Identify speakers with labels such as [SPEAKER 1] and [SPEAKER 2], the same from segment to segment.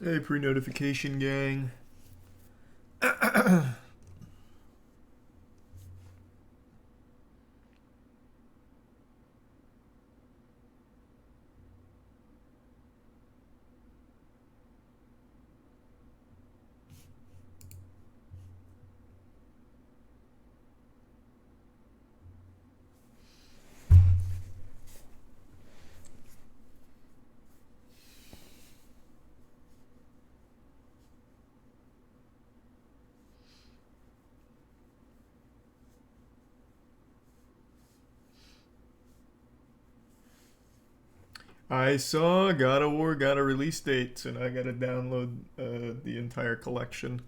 [SPEAKER 1] Hey, pre-notification gang. I saw God of War got a release date, and I gotta download the entire collection.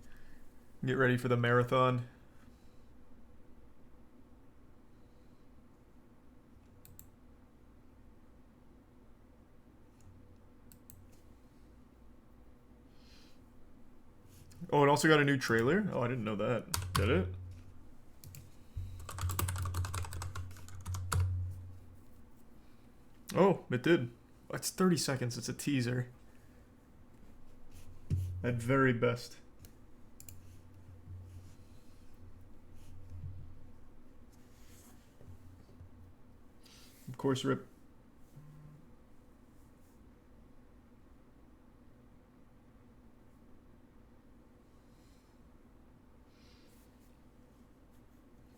[SPEAKER 1] Get ready for the marathon. Oh, it also got a new trailer? Oh, I didn't know that. Did it? Oh, it did. It's 30 seconds. It's a teaser. At very best. Of course, Rip.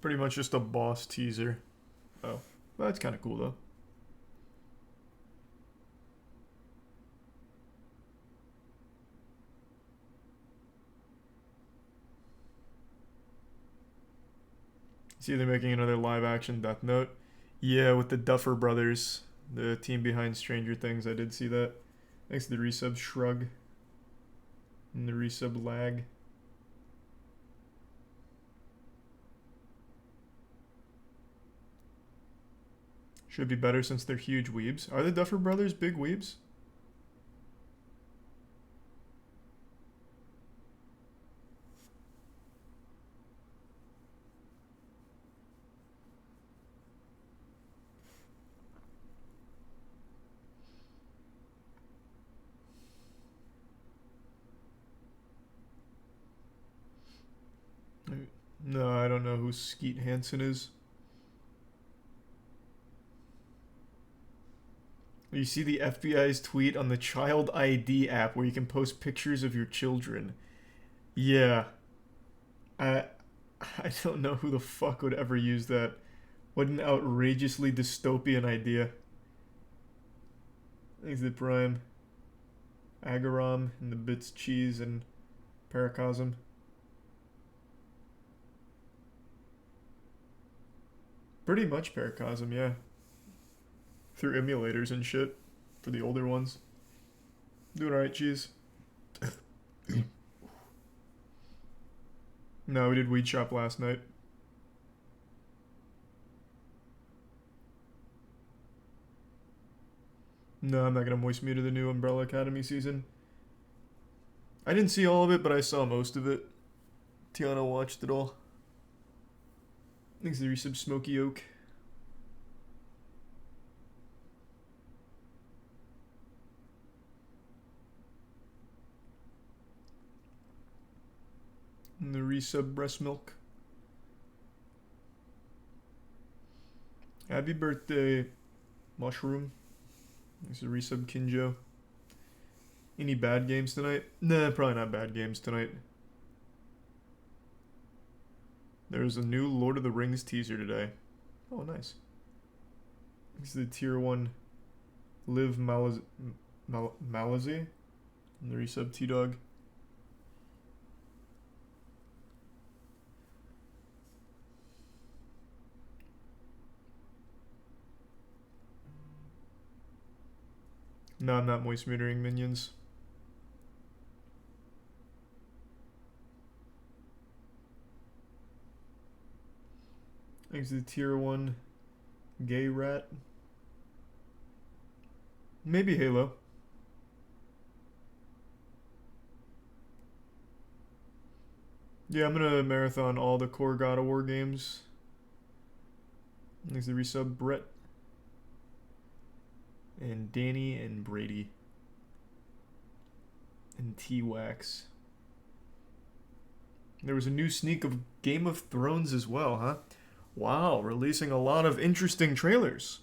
[SPEAKER 1] Pretty much just a boss teaser. Oh, well, that's kind of cool, though. See, they're making another live-action Death Note. Yeah, with the Duffer Brothers, the team behind Stranger Things. I did see that. Thanks to the resub shrug and the resub lag. Should be better since they're huge weebs. Are the Duffer Brothers big weebs? No, I don't know who Skeet Hansen is. You see the FBI's tweet on the Child ID app where you can post pictures of your children. Yeah. I I don't know who the fuck would ever use that. What an outrageously dystopian idea. Thanks to Prime. Agaram and the Bits Cheese and Paracosm. Pretty much Paracosm, yeah. Through emulators and shit. For the older ones. Doing alright, Cheese. No, we did Weed Shop last night. No, I'm not gonna moist meter the new Umbrella Academy season. I didn't see all of it, but I saw most of it. Tiana watched it all. Thanks to the resub Smoky Oak. And the resub Breast Milk. Happy birthday, Mushroom. Thanks to the resub Kinjo. Any bad games tonight? Nah, probably not bad games tonight. There's a new Lord of the Rings teaser today. Oh, nice. This is the tier 1 Live Malazi and the resub T-Dog. No, I'm not moist metering minions. Thanks to the tier 1 Gay Rat. Maybe Halo. Yeah, I'm gonna marathon all the core God of War games. Thanks to the resub Brett. And Danny and Brady. and T-Wax. There was a new sneak of Game of Thrones as well, huh? Wow, releasing a lot of interesting trailers.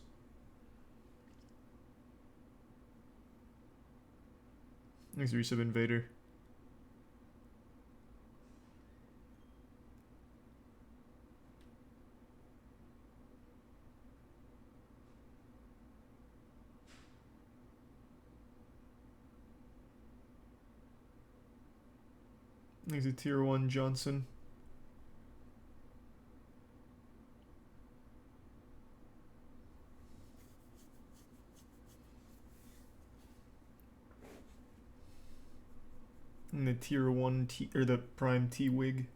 [SPEAKER 1] Thanks, Resub Invader. Thanks to Tier 1 Johnson. And the Tier 1 T, or the Prime T Wig.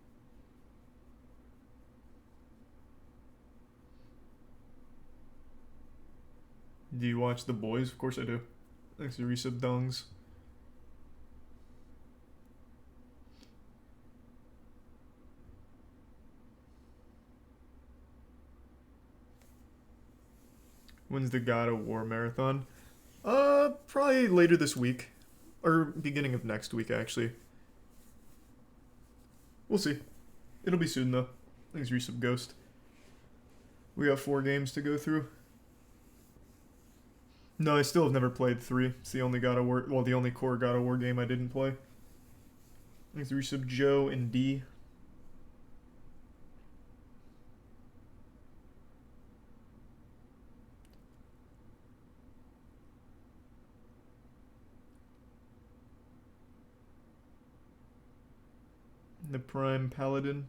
[SPEAKER 1] Do you watch The Boys? Of course I do. Thanks to Resub Dongs. When's the God of War marathon? Probably later this week. Or beginning of next week, actually. We'll see. It'll be soon, though. Thanks, Resub Ghost. We got 4 games to go through. No, I still have never played 3. It's the only God of War, well, the only core God of War game I didn't play. Thanks, Resub Joe and D. The Prime Paladin.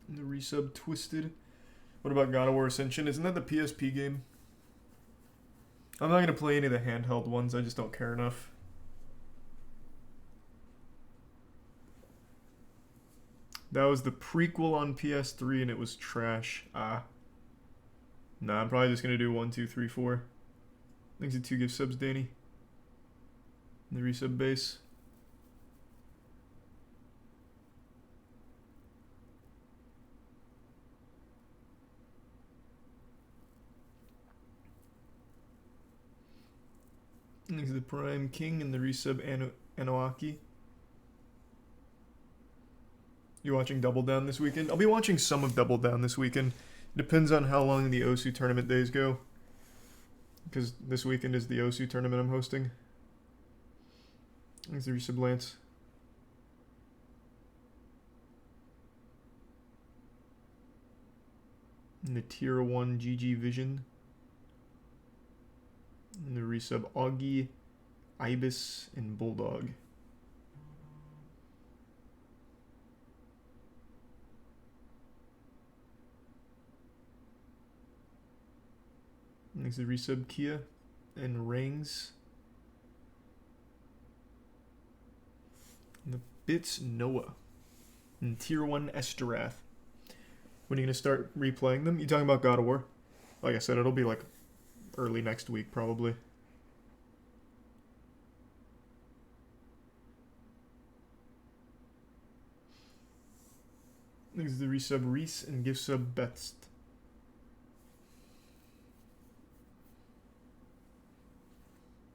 [SPEAKER 1] And the Resub Twisted. What about God of War Ascension? Isn't that the PSP game? I'm not going to play any of the handheld ones. I just don't care enough. That was the prequel on PS3 and it was trash. Nah, I'm probably just going to do 1, 2, 3, 4. Thanks to 2 gift subs, Danny. And the resub base. Thanks to the Prime King and the resub Anoaki. You watching Double Down this weekend? I'll be watching some of Double Down this weekend. Depends on how long the OSU tournament days go. Because this weekend is the OSU tournament I'm hosting. Thanks to resub Lance. And the Tier 1 GG Vision. And the resub Augie, Ibis, and Bulldog. Next is resub Kia and Rings. And the Bits Noah. And Tier 1 Esterath. When are you going to start replaying them? You talking about God of War? Like I said, it'll be like early next week, probably. Next is the resub Reese and gift sub Best.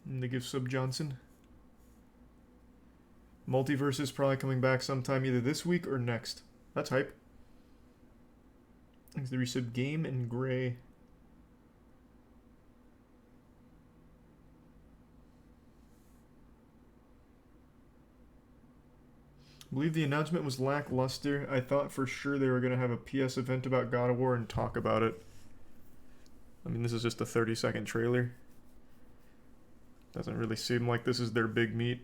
[SPEAKER 1] And the gift sub Johnson. Multiverse is probably coming back sometime either this week or next. That's hype. Thanks to the resub Game and Gray. I believe the announcement was lackluster. I thought for sure they were going to have a PS event about God of War and talk about it. I mean, this is just a 30-second trailer. Doesn't really seem like this is their big meat.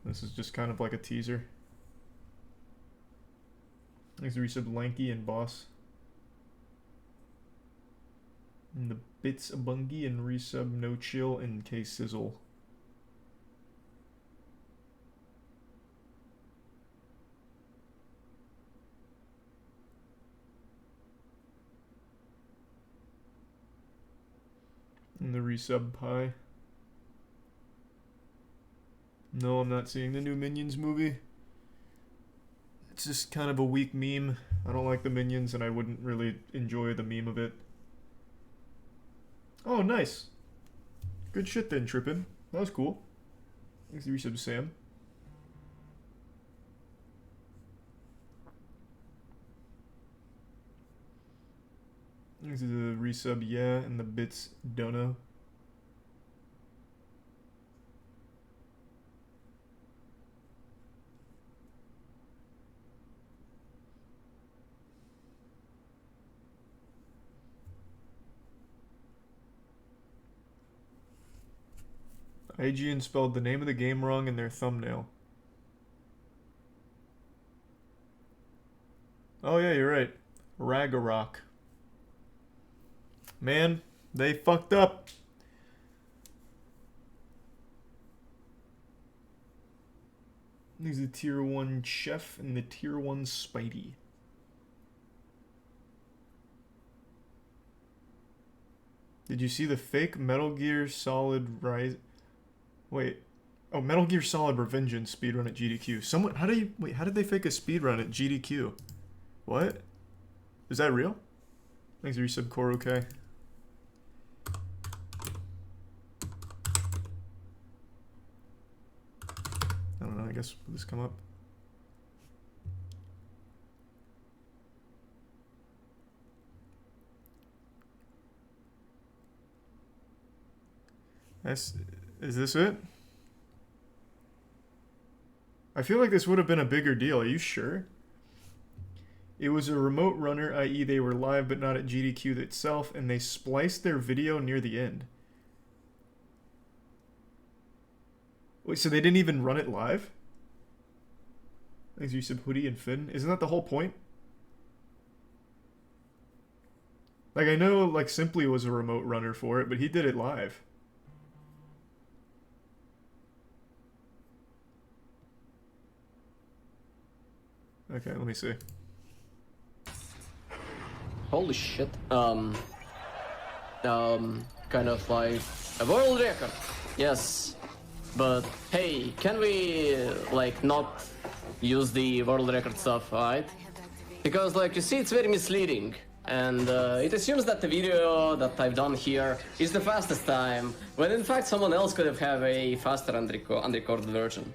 [SPEAKER 1] This is just kind of like a teaser. Thanks to resub Lanky and Boss. And the Bits Bungie and resub No Chill and K Sizzle. And the resub Pie. No, I'm not seeing the new Minions movie. It's just kind of a weak meme. I don't like the Minions and I wouldn't really enjoy the meme of it. Oh, nice. Good shit then, Trippin'. That was cool. Thanks for the resub, Sam. Thanks for the resub, yeah, and the bits, Dono. IGN spelled the name of the game wrong in their thumbnail. Oh yeah, you're right. Ragnarok. Man, they fucked up. There's the tier 1 chef and the tier 1 Spidey. Did you see the fake Metal Gear Solid Rise? Wait. Oh, Metal Gear Solid Revengeance speedrun at GDQ. Someone, how did they fake a speedrun at GDQ? What? Is that real? Thanks for resub, Korokai. I don't know, I guess will this come up? Is this it? I feel like this would have been a bigger deal. Are you sure? It was a remote runner, i.e. they were live but not at GDQ itself, and they spliced their video near the end. Wait, so they didn't even run it live? Thanks, you said Hoodie and Finn. Isn't that the whole point? Like, I know, like, Simply was a remote runner for it, but he did it live. Okay, let me see.
[SPEAKER 2] Holy shit. Kind of like a world record. Yes. But hey, can we like not use the world record stuff, right? Because like you see, it's very misleading. And it assumes that the video that I've done here is the fastest time, when in fact someone else could have a faster unrecorded version.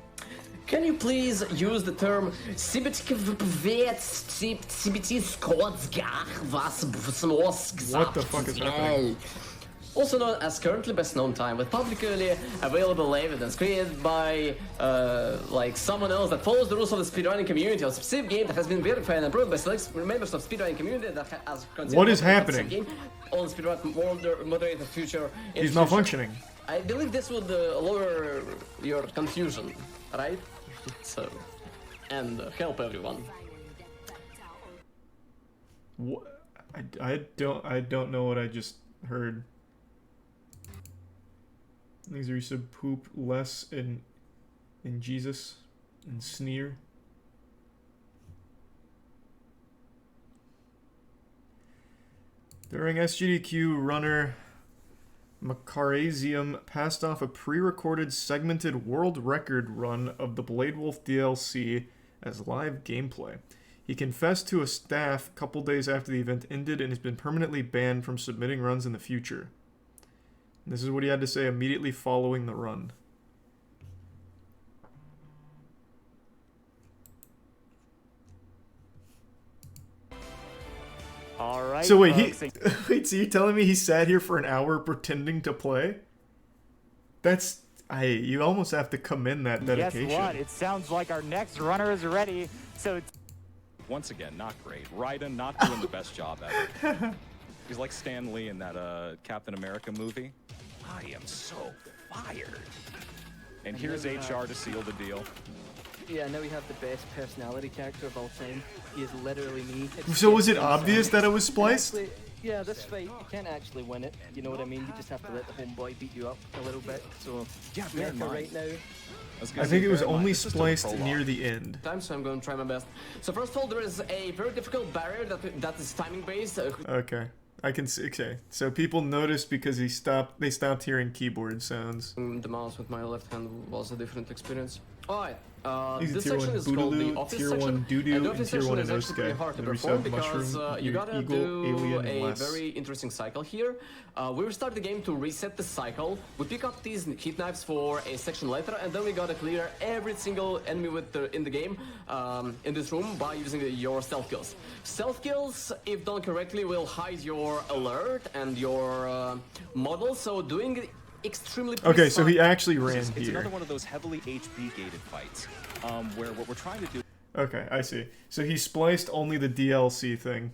[SPEAKER 2] Can you please use the term
[SPEAKER 1] What the fuck is happening?
[SPEAKER 2] Also known as currently best known time, with publicly available evidence created by like someone else that follows the rules of the speedrunning community, a specific game that has been verified and approved by select members of speedrunning community that has considered
[SPEAKER 1] what is happening?
[SPEAKER 2] On speedrun moderator future.
[SPEAKER 1] He's malfunctioning.
[SPEAKER 2] I believe this would lower your confusion, right? So, and help everyone.
[SPEAKER 1] What? I don't know what I just heard. Things are used to poop less in Jesus and sneer. During SGDQ, runner Macarazium passed off a pre-recorded segmented world record run of the Blade Wolf DLC as live gameplay. He confessed to a staff a couple days after the event ended and has been permanently banned from submitting runs in the future. And this is what he had to say immediately following the run.
[SPEAKER 3] All right.
[SPEAKER 1] So wait, wait, so you're telling me he sat here for an hour pretending to play? That's, you almost have to commend that dedication.
[SPEAKER 3] Guess what? It sounds like our next runner is ready. So it's
[SPEAKER 4] once again, not great. Raiden not doing the best job ever. He's like Stan Lee in that Captain America movie. I am so fired. And here's HR to seal the deal.
[SPEAKER 5] Yeah, now we have the best personality character of all time. He is literally me.
[SPEAKER 1] So was it obvious that it was spliced?
[SPEAKER 5] Actually, yeah, this fight, you can't actually win it. You know what I mean? You just have to let the homeboy beat you up a little bit. So,
[SPEAKER 4] Yeah, bear in mind.
[SPEAKER 5] right now.
[SPEAKER 1] I think it was only spliced near the end.
[SPEAKER 2] So I'm going to try my best. So first of all, there is a very difficult barrier that is timing based.
[SPEAKER 1] Okay. I can see. Okay, so people noticed because they stopped hearing keyboard sounds.
[SPEAKER 2] The mouse with my left hand was a different experience. Alright,
[SPEAKER 1] He's a
[SPEAKER 2] this
[SPEAKER 1] tier
[SPEAKER 2] section
[SPEAKER 1] 1
[SPEAKER 2] is called the
[SPEAKER 1] Bootaloo,
[SPEAKER 2] office
[SPEAKER 1] tier
[SPEAKER 2] section,
[SPEAKER 1] 1 Doodoo,
[SPEAKER 2] and the
[SPEAKER 1] and
[SPEAKER 2] office
[SPEAKER 1] tier
[SPEAKER 2] section
[SPEAKER 1] 1
[SPEAKER 2] is actually pretty
[SPEAKER 1] Inosuke.
[SPEAKER 2] hard to
[SPEAKER 1] The
[SPEAKER 2] perform
[SPEAKER 1] resub
[SPEAKER 2] because
[SPEAKER 1] Mushroom,
[SPEAKER 2] you gotta
[SPEAKER 1] Eagle,
[SPEAKER 2] do
[SPEAKER 1] Alien,
[SPEAKER 2] a
[SPEAKER 1] Less.
[SPEAKER 2] very interesting cycle here. We restart the game to reset the cycle, we pick up these heat knives for a section later, and then we gotta clear every single enemy in the game, in this room, by using your stealth kills. Stealth kills, if done correctly, will hide your alert and your model, so doing extremely
[SPEAKER 1] Okay, so he
[SPEAKER 2] precise-
[SPEAKER 1] actually ran
[SPEAKER 4] It's
[SPEAKER 1] here.
[SPEAKER 4] another one of those heavily HB gated fights, where what we're trying to do.
[SPEAKER 1] Okay, I see. So he spliced only the DLC thing.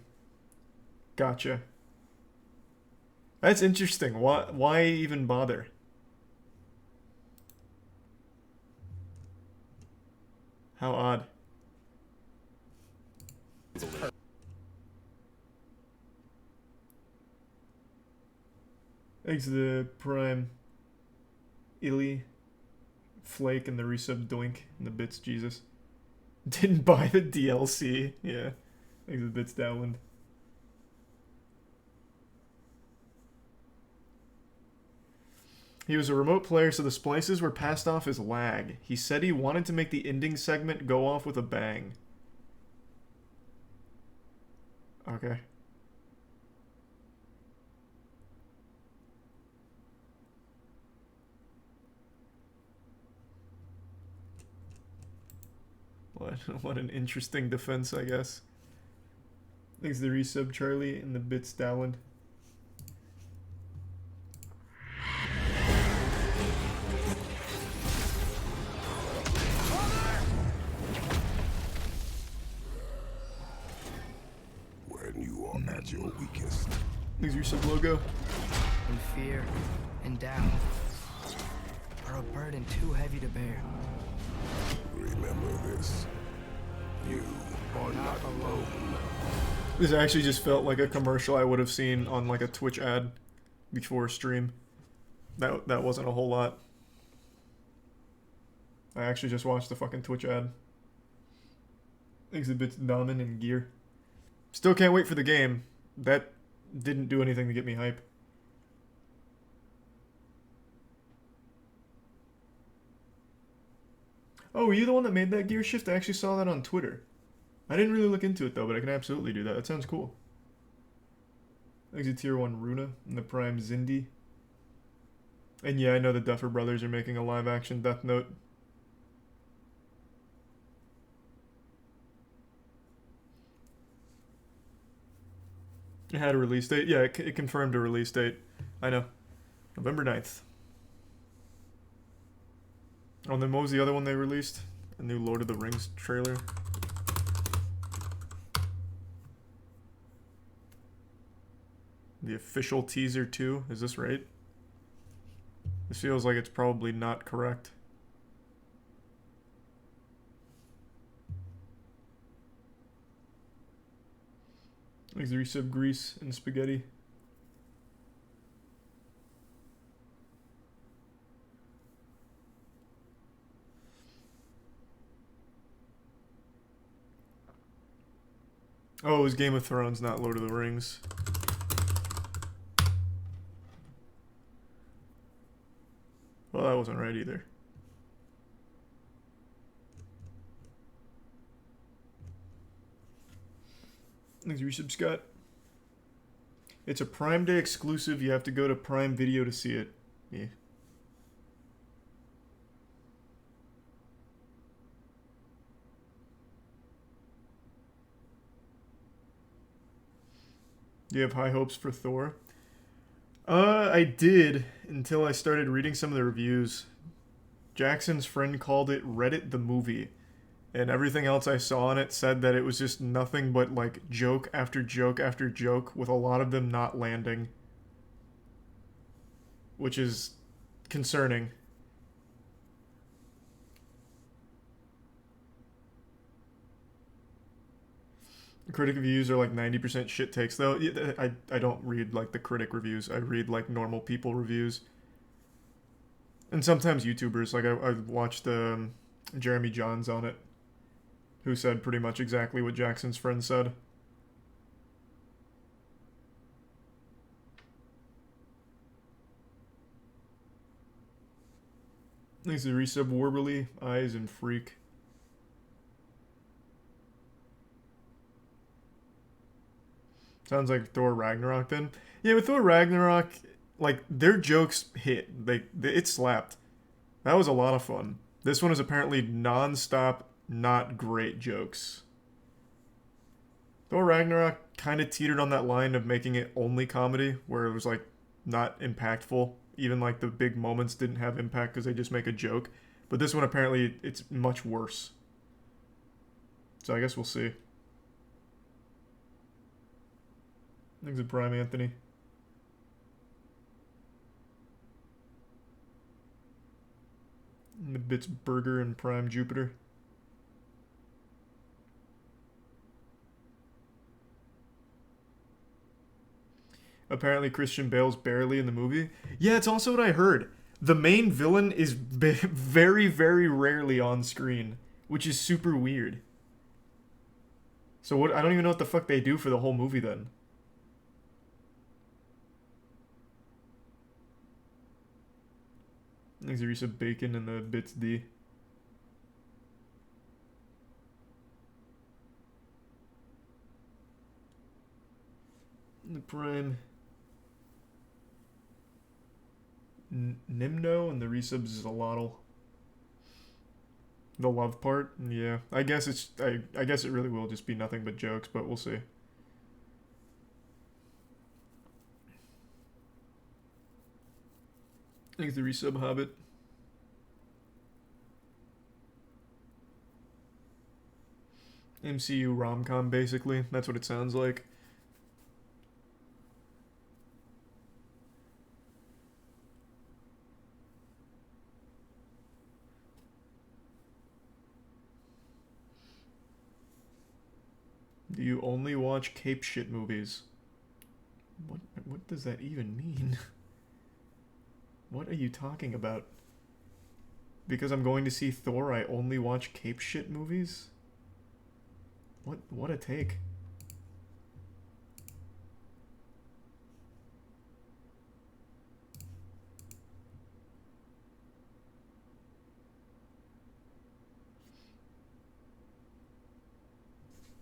[SPEAKER 1] Gotcha. That's interesting. Why even bother? How odd. Thanks to the Prime, Illy, Flake, and the resub Doink, and the Bits Jesus. Didn't buy the DLC. Yeah. Thanks to the Bits Dowland. He was a remote player, so the splices were passed off as lag. He said he wanted to make the ending segment go off with a bang. Okay. What an interesting defense, I guess. Thanks to the resub Charlie and the Bits Dowland.
[SPEAKER 6] When you are at your weakest,
[SPEAKER 1] Thanks to your resub logo.
[SPEAKER 7] And fear and doubt are a burden too heavy to bear.
[SPEAKER 6] remember this. You are not alone.
[SPEAKER 1] This actually just felt like a commercial I would have seen on like a Twitch ad before stream. That wasn't a whole lot. I actually just watched the fucking Twitch ad. Exhibits Damen and Gear. Still can't wait for the game. That didn't do anything to get me hype. Oh, were you the one that made that gear shift? I actually saw that on Twitter. I didn't really look into it though, but I can absolutely do that. That sounds cool. Exit Tier 1 Runa and the Prime Zindi. And yeah, I know the Duffer Brothers are making a live action Death Note. It had a release date. Yeah, it confirmed a release date. I know. November 9th. Oh, and then what was the other one they released? A new Lord of the Rings trailer. The official teaser too. Is this right? This feels like it's probably not correct. Like the resub Grease and Spaghetti. Oh, it was Game of Thrones, not Lord of the Rings. Well, that wasn't right either. Thanks, resub Scott. It's a Prime Day exclusive. You have to go to Prime Video to see it. Yeah. Do you have high hopes for Thor? I did until I started reading some of the reviews. Jackson's friend called it Reddit the movie. And everything else I saw on it said that it was just nothing but like joke after joke after joke, with a lot of them not landing. Which is concerning. Critic reviews are like 90% shit takes though. I don't read like the critic reviews. I read like normal people reviews. And sometimes YouTubers. Like I watched Jeremy Johns on it, who said pretty much exactly what Jackson's friend said. Thanks to resub Warberly, Eyes, and Freak. Sounds like Thor Ragnarok then. Yeah, with Thor Ragnarok, like, their jokes hit. It slapped. That was a lot of fun. This one is apparently non-stop, not great jokes. Thor Ragnarok kind of teetered on that line of making it only comedy, where it was, like, not impactful. Even, like, the big moments didn't have impact because they just make a joke. But this one, apparently, it's much worse. So I guess we'll see. Thanks to Prime Anthony. Bits Burger and Prime Jupiter. Apparently Christian Bale's barely in the movie. Yeah, it's also what I heard. The main villain is very, very rarely on screen, which is super weird. So what? I don't even know what the fuck they do for the whole movie then. Thanks to Risa Bacon and the Bits D. The Prime. Nimno and the resubs Zalotl. The love part? Yeah. I guess it's I guess it really will just be nothing but jokes, but we'll see. Thanks to resub Hobbit. MCU rom-com, basically. That's what it sounds like. Do you only watch cape shit movies? What does that even mean? What are you talking about? Because I'm going to see Thor, I only watch cape shit movies? What a take.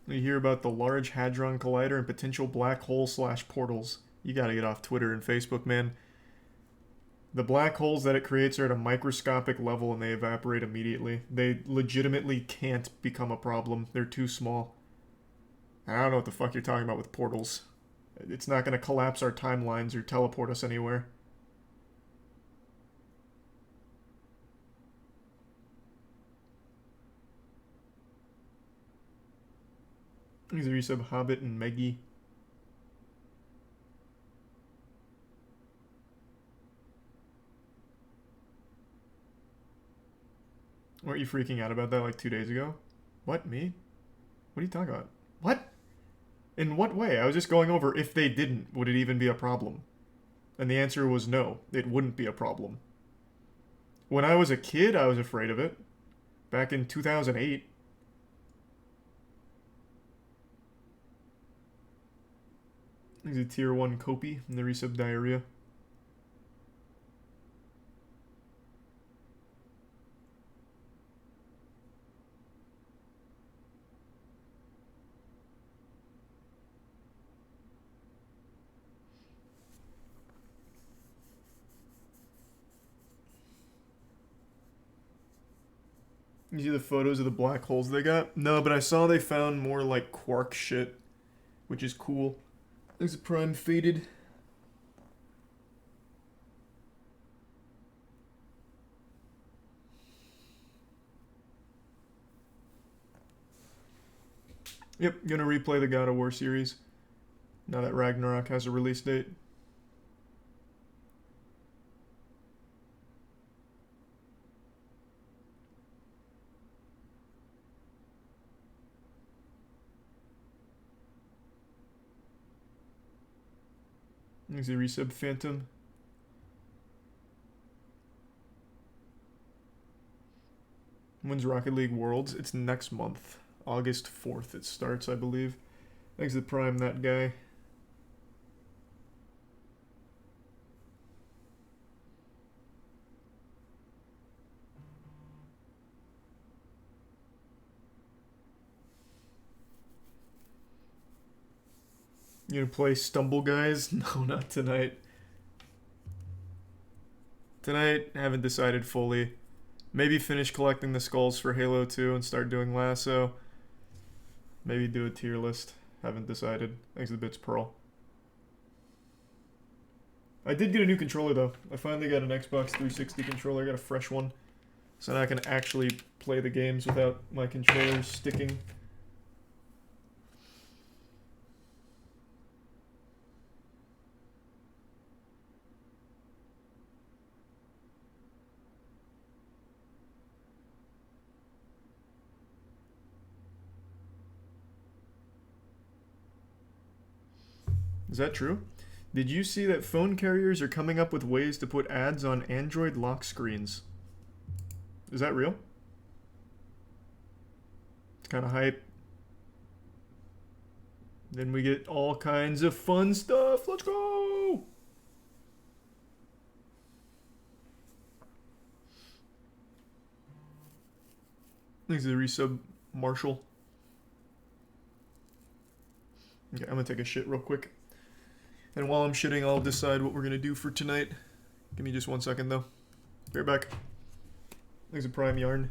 [SPEAKER 1] You hear about the Large Hadron Collider and potential black hole / portals. You gotta get off Twitter and Facebook, man. The black holes that it creates are at a microscopic level and they evaporate immediately. They legitimately can't become a problem. They're too small. I don't know what the fuck you're talking about with portals. It's not gonna collapse our timelines or teleport us anywhere. These are resub Hobbit and Meggie. Weren't you freaking out about that like 2 days ago? What, me? What are you talking about? What? In what way? I was just going over if they didn't, would it even be a problem? And the answer was no, it wouldn't be a problem. When I was a kid, I was afraid of it. Back in 2008. There's a tier 1 Kopi and the resub Diarrhea. You see the photos of the black holes they got? No, but I saw they found more like quark shit, which is cool. There's a Prime Faded. Yep, gonna replay the God of War series now that Ragnarok has a release date. There's a resub Phantom. When's Rocket League Worlds? It's next month. August 4th it starts, I believe. Thanks to Prime, that guy. You gonna play Stumble Guys? No, not tonight. Tonight, haven't decided fully. Maybe finish collecting the skulls for Halo 2 and start doing Lasso. Maybe do a tier list. Haven't decided. Thanks to the bits, Pearl. I did get a new controller though. I finally got an Xbox 360 controller. I got a fresh one. So now I can actually play the games without my controller sticking. Is that true? Did you see that phone carriers are coming up with ways to put ads on Android lock screens? Is that real? It's kind of hype. Then we get all kinds of fun stuff. Let's go! Thanks to the resub, Marshall. Okay, I'm gonna take a shit real quick. And while I'm shitting, I'll decide what we're gonna do for tonight. Give me just 1 second though. Be right back. Thanks to Prime Yarn.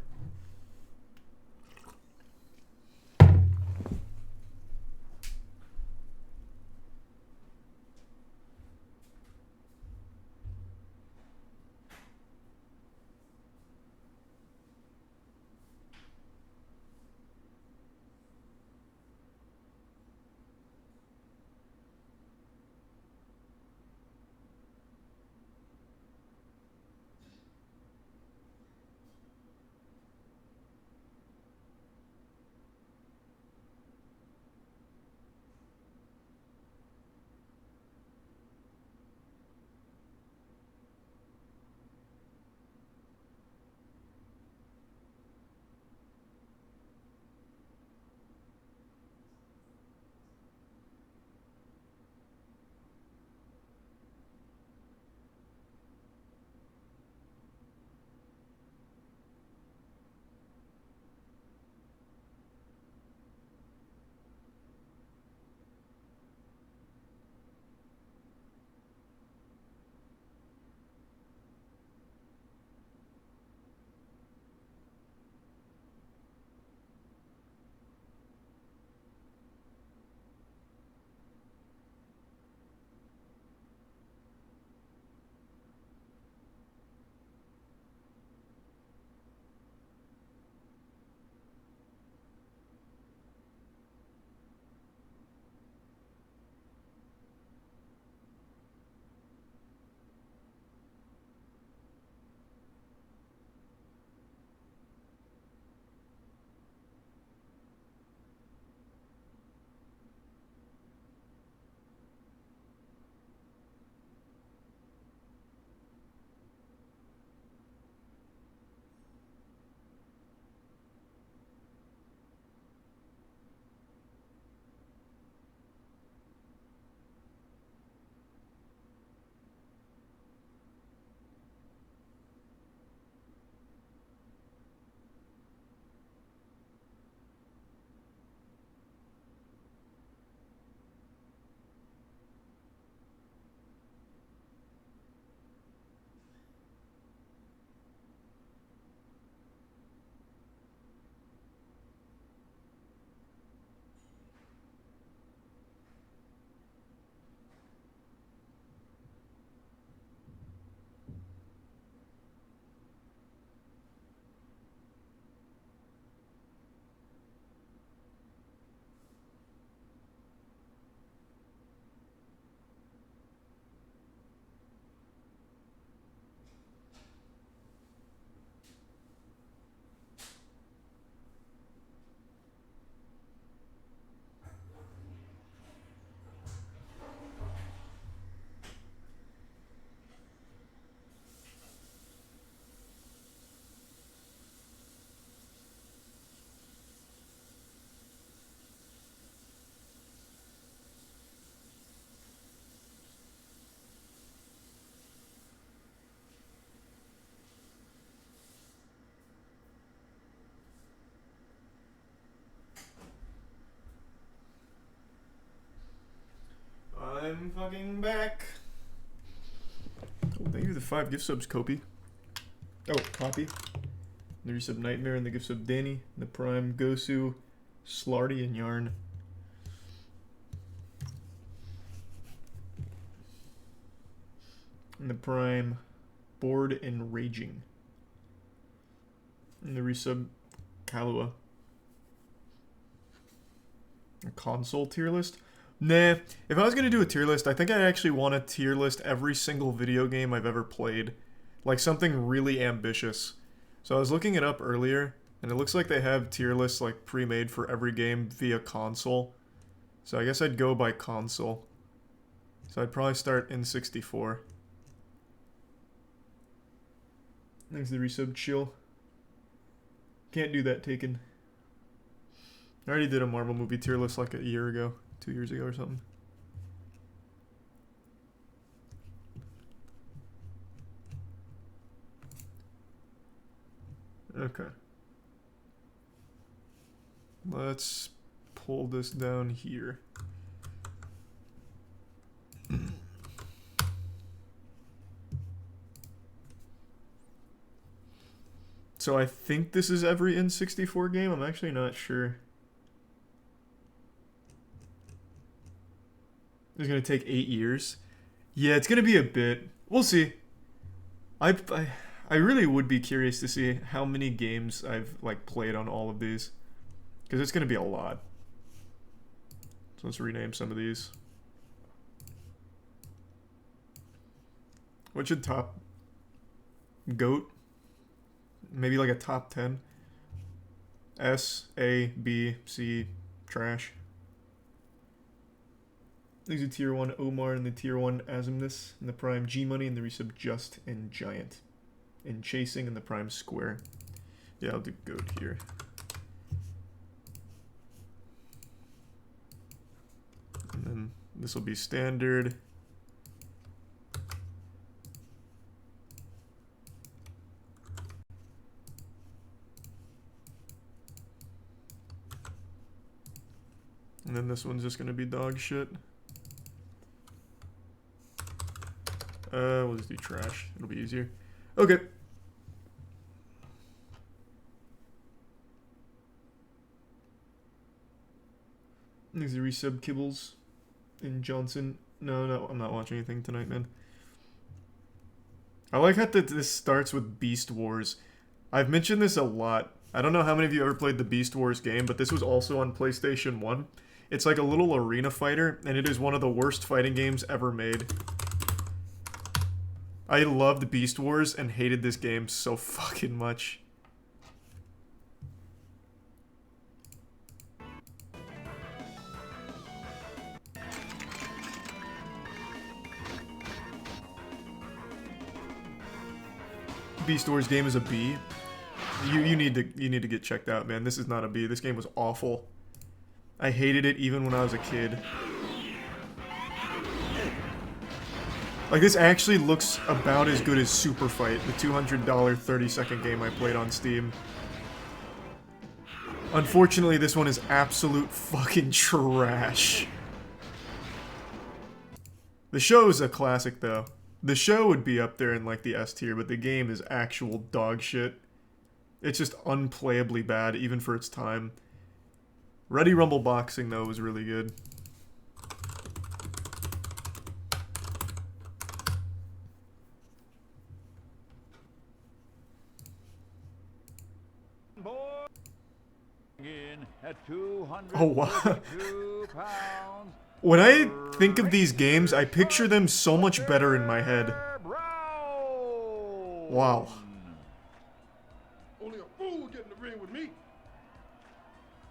[SPEAKER 1] logging back. Oh, thank you for the 5 gift subs, Kopi. Oh, Poppy. The resub Nightmare and the gift sub Danny. The Prime Gosu, Slarty, and Yarn. And the Prime Bored and Raging. And the resub Kalua. A console tier list? Nah, if I was going to do a tier list, I think I'd actually want to tier list every single video game I've ever played. Like something really ambitious. So I was looking it up earlier, and it looks like they have tier lists like pre-made for every game via console. So I guess I'd go by console. So I'd probably start N64. Thanks to the resub, chill. Can't do that, Taken. I already did a Marvel movie tier list like a year ago, 2 years ago or something. Okay. Let's pull this down here. So I think this is every N64 game. I'm actually not sure. It's gonna take 8 years. Yeah, it's gonna be a bit. We'll see. I really would be curious to see how many games I've like played on all of these, because it's gonna be a lot. So let's rename some of these. What should top? GOAT? Maybe like a top 10. S, A, B, C, trash. These are tier 1 Omar and the tier 1 Azimnus and the prime G Money and the resub Just and Giant. And Chasing and the prime Square. Yeah, I'll do GOAT here. And then this will be standard. And then this one's just gonna be dog shit. We'll just do trash. It'll be easier. Okay. These are resub Kibbles and Johnson. No, I'm not watching anything tonight, man. I like how this starts with Beast Wars. I've mentioned this a lot. I don't know how many of you ever played the Beast Wars game, but this was also on PlayStation 1. It's like a little arena fighter, and it is one of the worst fighting games ever made. I loved Beast Wars and hated this game so fucking much. Beast Wars game is a B. You need to get checked out, man. This is not a B. This game was awful. I hated it even when I was a kid. Like, this actually looks about as good as Super Fight, the $200 30-second game I played on Steam. Unfortunately, this one is absolute fucking trash. The show is a classic, though. The show would be up there in, like, the S tier, but the game is actual dog shit. It's just unplayably bad, even for its time. Ready Rumble Boxing, though, was really good. Oh, wow. When I think of these games, I picture them so much better in my head. Wow.
[SPEAKER 6] Only a fool would get in the ring with me.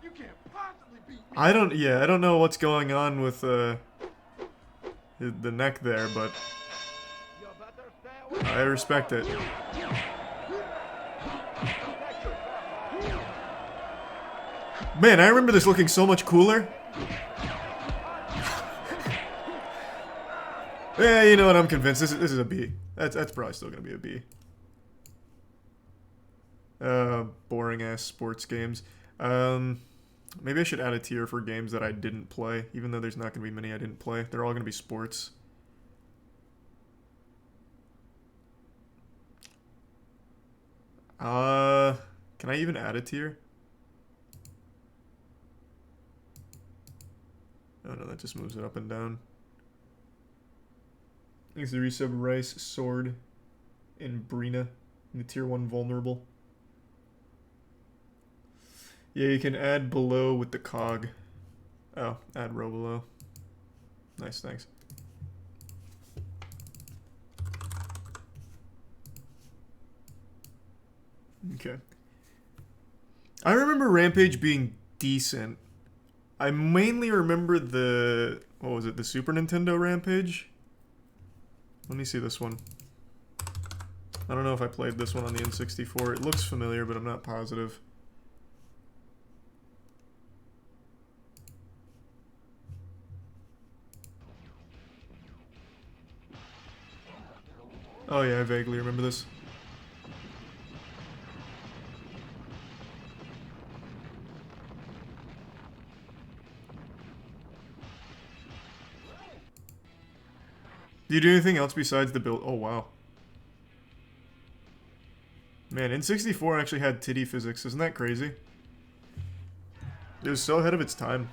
[SPEAKER 6] You can't possibly beat me.
[SPEAKER 1] I don't know what's going on with the neck there, but I respect it. Man, I remember this looking so much cooler. Yeah, you know what? I'm convinced this is a B. That's probably still gonna be a B. Boring ass sports games. Maybe I should add a tier for games that I didn't play, even though there's not gonna be many I didn't play. They're all gonna be sports. Can I even add a tier? Oh no, that just moves it up and down. Thanks to resub Rice, Sword, and Brina in the tier 1 vulnerable. Yeah, you can add below with the cog. Oh, add row below. Nice, thanks. Okay. I remember Rampage being decent. I mainly remember the... What was it? The Super Nintendo Rampage? Let me see this one. I don't know if I played this one on the N64. It looks familiar, but I'm not positive. Oh yeah, I vaguely remember this. Do you do anything else besides the build? Oh wow. Man, N64 actually had titty physics. Isn't that crazy? It was so ahead of its time.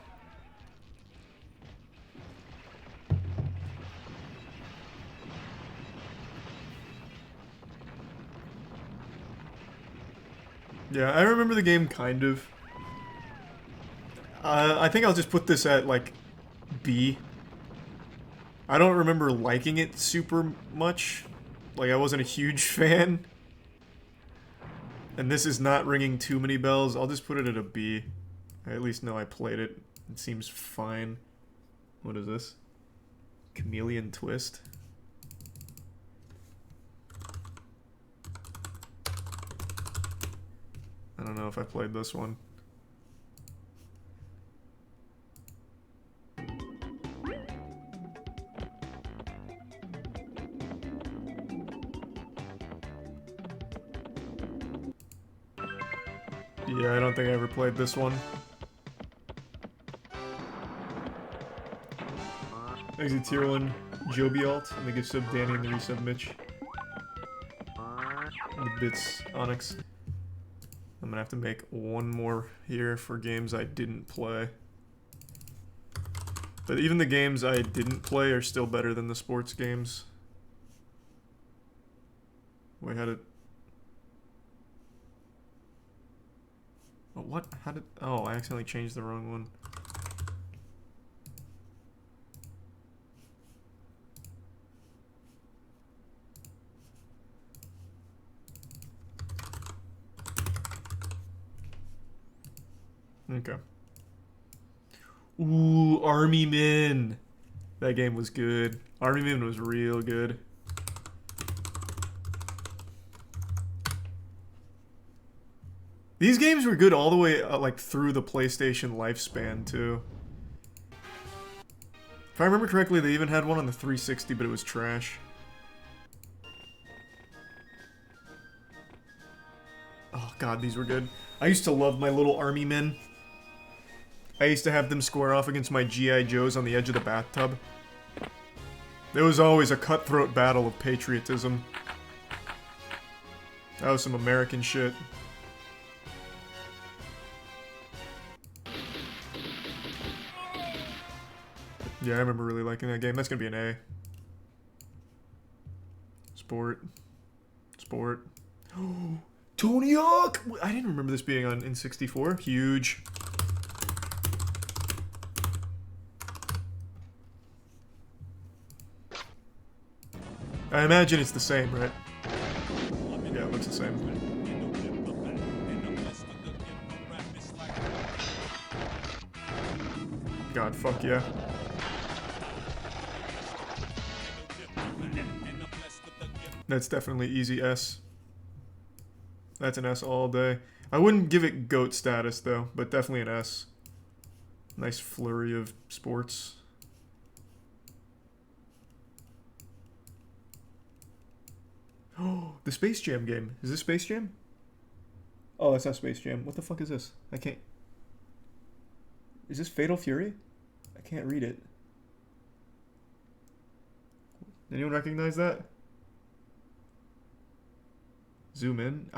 [SPEAKER 1] Yeah, I remember the game kind of. I think I'll just put this at, like, B. I don't remember liking it super much. Like, I wasn't a huge fan. And this is not ringing too many bells. I'll just put it at a B. I at least know I played it. It seems fine. What is this? Chameleon Twist? I don't know if I played this one. Yeah, I don't think I ever played this one. Exit tier 1 Jobialt, and the gift sub Danny and the resub Mitch. And the bits Onyx. I'm gonna have to make one more here for games I didn't play. But even the games I didn't play are still better than the sports games. Wait, how did... Oh, what? How did... Oh, I accidentally changed the wrong one. Okay. Ooh, Army Men. That game was good. Army Men was real good. These games were good all the way, like, through the PlayStation lifespan, too. If I remember correctly, they even had one on the 360, but it was trash. Oh, God, these were good. I used to love my little Army Men. I used to have them square off against my G.I. Joes on the edge of the bathtub. There was always a cutthroat battle of patriotism. That was some American shit. Yeah, I remember really liking that game. That's gonna be an A. Sport. Sport. Tony Hawk! I didn't remember this being on N64. Huge. I imagine it's the same, right? Yeah, it looks the same. God, fuck yeah. That's definitely easy S. That's an S all day. I wouldn't give it GOAT status, though, but definitely an S. Nice flurry of sports. Oh, the Space Jam game. Is this Space Jam? Oh, that's not Space Jam. What the fuck is this? I can't... Is this Fatal Fury? I can't read it. Anyone recognize that? Zoom in?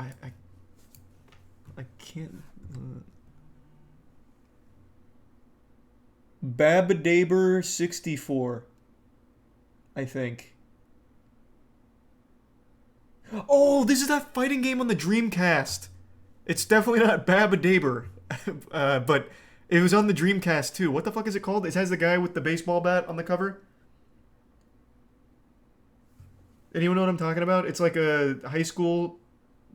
[SPEAKER 1] I can't. Babadaber 64. I think. Oh, this is that fighting game on the Dreamcast. It's definitely not Babadaber. But it was on the Dreamcast too. What the fuck is it called? It has the guy with the baseball bat on the cover. Anyone know what I'm talking about? It's like a high school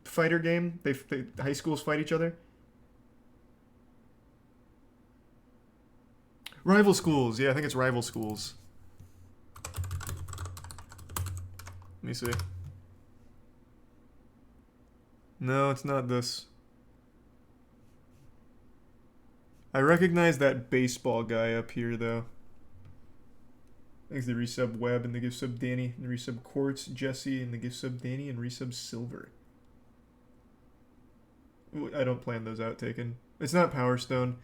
[SPEAKER 1] fighter game. High schools fight each other. Rival Schools. Yeah, I think it's Rival Schools. Let me see. No, it's not this. I recognize that baseball guy up here, though. Thanks to the resub Web and the gift sub Danny, and the resub Quartz, Jesse, and the gift sub Danny, and resub Silver. Ooh, I don't plan those out taken. It's not Power Stone.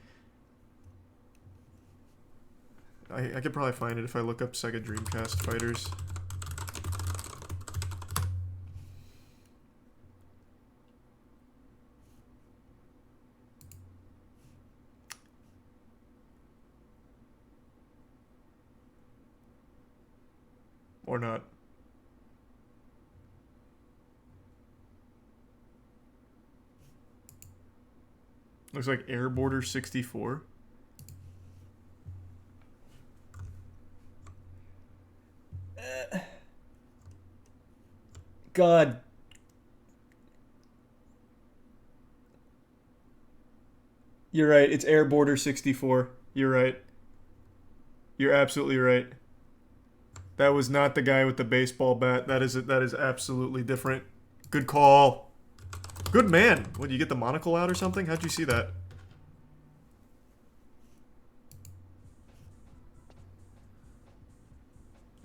[SPEAKER 1] I could probably find it if I look up Sega Dreamcast fighters. Or not. Looks like Air Border 64. God. You're right. It's Air Border 64. You're right. You're absolutely right. That was not the guy with the baseball bat. That is absolutely different. Good call. Good man. What, you get the monocle out or something? How'd you see that?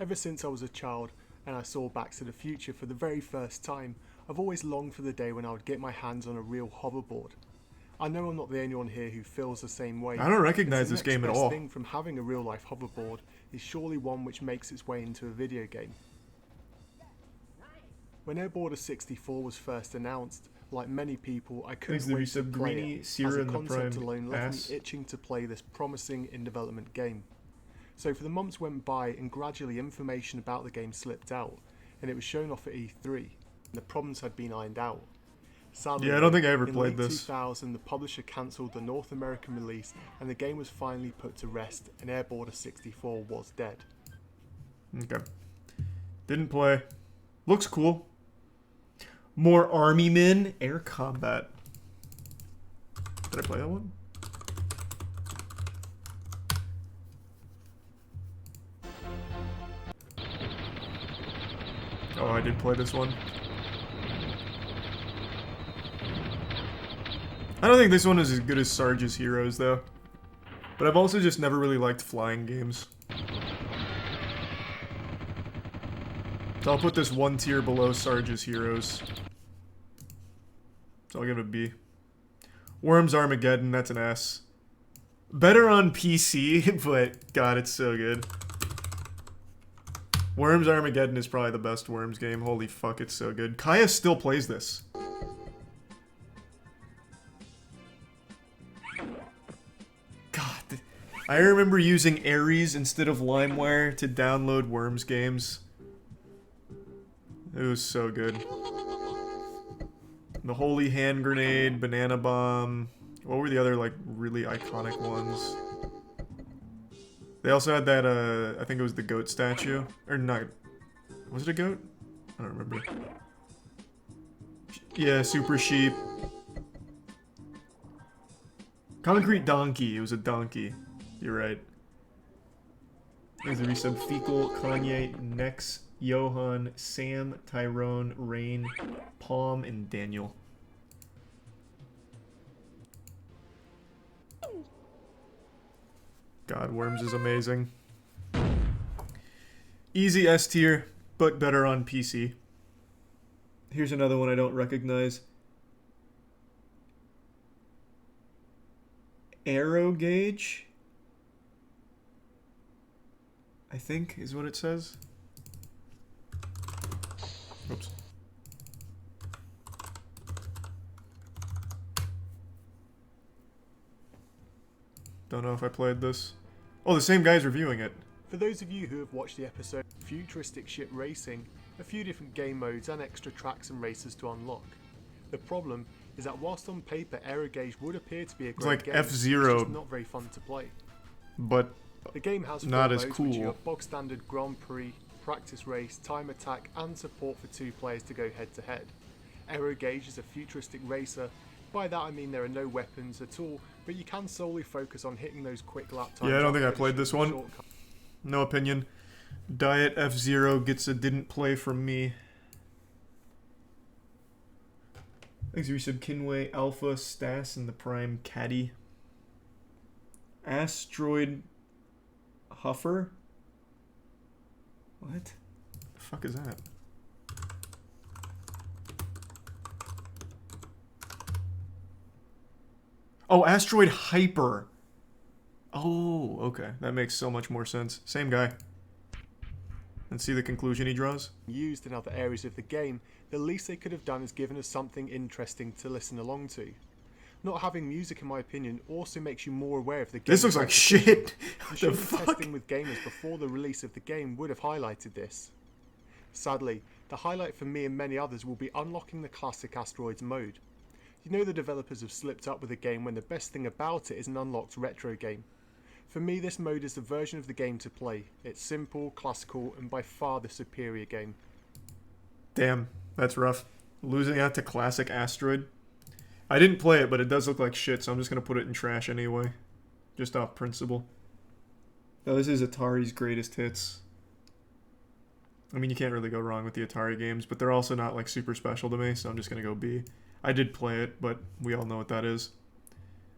[SPEAKER 8] Ever since I was a child and I saw Back to the Future for the very first time, I've always longed for the day when I would get my hands on a real hoverboard. I know I'm not the only one here who feels the same way.
[SPEAKER 1] I don't recognize this game at all.
[SPEAKER 8] The thing from having a real-life hoverboard is surely one which makes its way into a video game. When Air Border 64 was first announced, like many people, I couldn't wait to play it, as the concept alone left me itching to play this promising in-development game. So for the months went by and gradually information about the game slipped out, and it was shown off at E3, and the problems had been ironed out. Sadly,
[SPEAKER 1] yeah, I don't think I ever
[SPEAKER 8] in
[SPEAKER 1] played
[SPEAKER 8] late
[SPEAKER 1] this.
[SPEAKER 8] 2000, the publisher cancelled the North American release, and the game was finally put to rest, and Air Border 64 was dead.
[SPEAKER 1] Okay. Didn't play. Looks cool. More Army Men. Air Combat. Did I play that one? Oh, I did play this one. I don't think this one is as good as Sarge's Heroes, though. But I've also just never really liked flying games. So I'll put this one tier below Sarge's Heroes. So I'll give it a B. Worms Armageddon, that's an S. Better on PC, but God, it's so good. Worms Armageddon is probably the best Worms game. Holy fuck, it's so good. Kaya still plays this. God, I remember using Ares instead of LimeWire to download Worms games. It was so good. The Holy Hand Grenade, Banana Bomb. What were the other, like, really iconic ones? They also had that, I think it was the goat statue. Or not. Was it a goat? I don't remember. Yeah, Super Sheep. Concrete Donkey. It was a donkey. You're right. There's a resub. Fecal, Kanye, Nex, Johan, Sam, Tyrone, Rain, Palm, and Daniel. God, Worms is amazing. Easy S tier, but better on PC. Here's another one I don't recognize. Arrow Gauge, I think is what it says. Oops. Don't know if I played this. Oh, the same guy's reviewing it.
[SPEAKER 8] For those of you who have watched the episode Futuristic Ship Racing, a few different game modes and extra tracks and races to unlock. The problem is that whilst on paper Aero Gauge would appear to be a great game,
[SPEAKER 1] F-Zero,
[SPEAKER 8] it's just not very fun to play.
[SPEAKER 1] But
[SPEAKER 8] the game has
[SPEAKER 1] not
[SPEAKER 8] modes,
[SPEAKER 1] as cool.
[SPEAKER 8] Which you have bog standard Grand Prix, practice race, time attack and support for 2 players to go head to head. Aero Gauge is a futuristic racer. By that I mean there are no weapons at all, but you can solely focus on hitting those quick lap times.
[SPEAKER 1] Yeah, I don't think I played this one. No opinion. Diet F-Zero gets a didn't play from me. Thanks for resub Kinway, Alpha, Stas, and the Prime Caddy. Asteroid Huffer? What? The fuck is that? Oh, Asteroid Hyper. Oh, okay. That makes so much more sense. Same guy. And see the conclusion he draws?
[SPEAKER 8] Used in other areas of the game, the least they could have done is given us something interesting to listen along to. Not having music, in my opinion, also makes you more aware of the game.
[SPEAKER 1] This looks like shit.
[SPEAKER 8] The testing with gamers before the release of the game would have highlighted this. Sadly, the highlight for me and many others will be unlocking the classic Asteroids mode. You know the developers have slipped up with a game when the best thing about it is an unlocked retro game. For me, this mode is the version of the game to play. It's simple, classical, and by far the superior game.
[SPEAKER 1] Damn, that's rough. Losing out to classic Asteroid. I didn't play it, but it does look like shit, so I'm just gonna put it in trash anyway. Just off principle. Oh, this is Atari's greatest hits. I mean, you can't really go wrong with the Atari games, but they're also not like super special to me, so I'm just gonna go B. I did play it, but we all know what that is.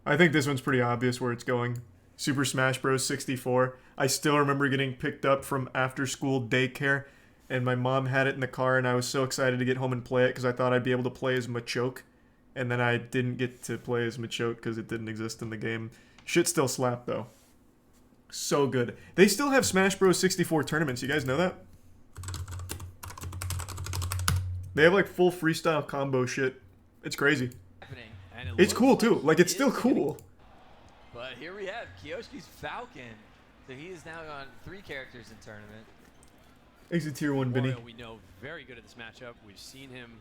[SPEAKER 1] I think this one's pretty obvious where it's going. Super Smash Bros. 64. I still remember getting picked up from after-school daycare, and my mom had it in the car, and I was so excited to get home and play it because I thought I'd be able to play as Machoke, and then I didn't get to play as Machoke because it didn't exist in the game. Shit still slapped, though. So good. They still have Smash Bros. 64 tournaments. You guys know that? They have, like, full freestyle combo shit. It's crazy. It's cool, too. Like, it's still cool.
[SPEAKER 9] But here we have Kyoshki's Falcon. So he is now on 3 characters in tournament.
[SPEAKER 1] Exit tier 1, Benny.
[SPEAKER 10] We know very good at this matchup. We've seen him,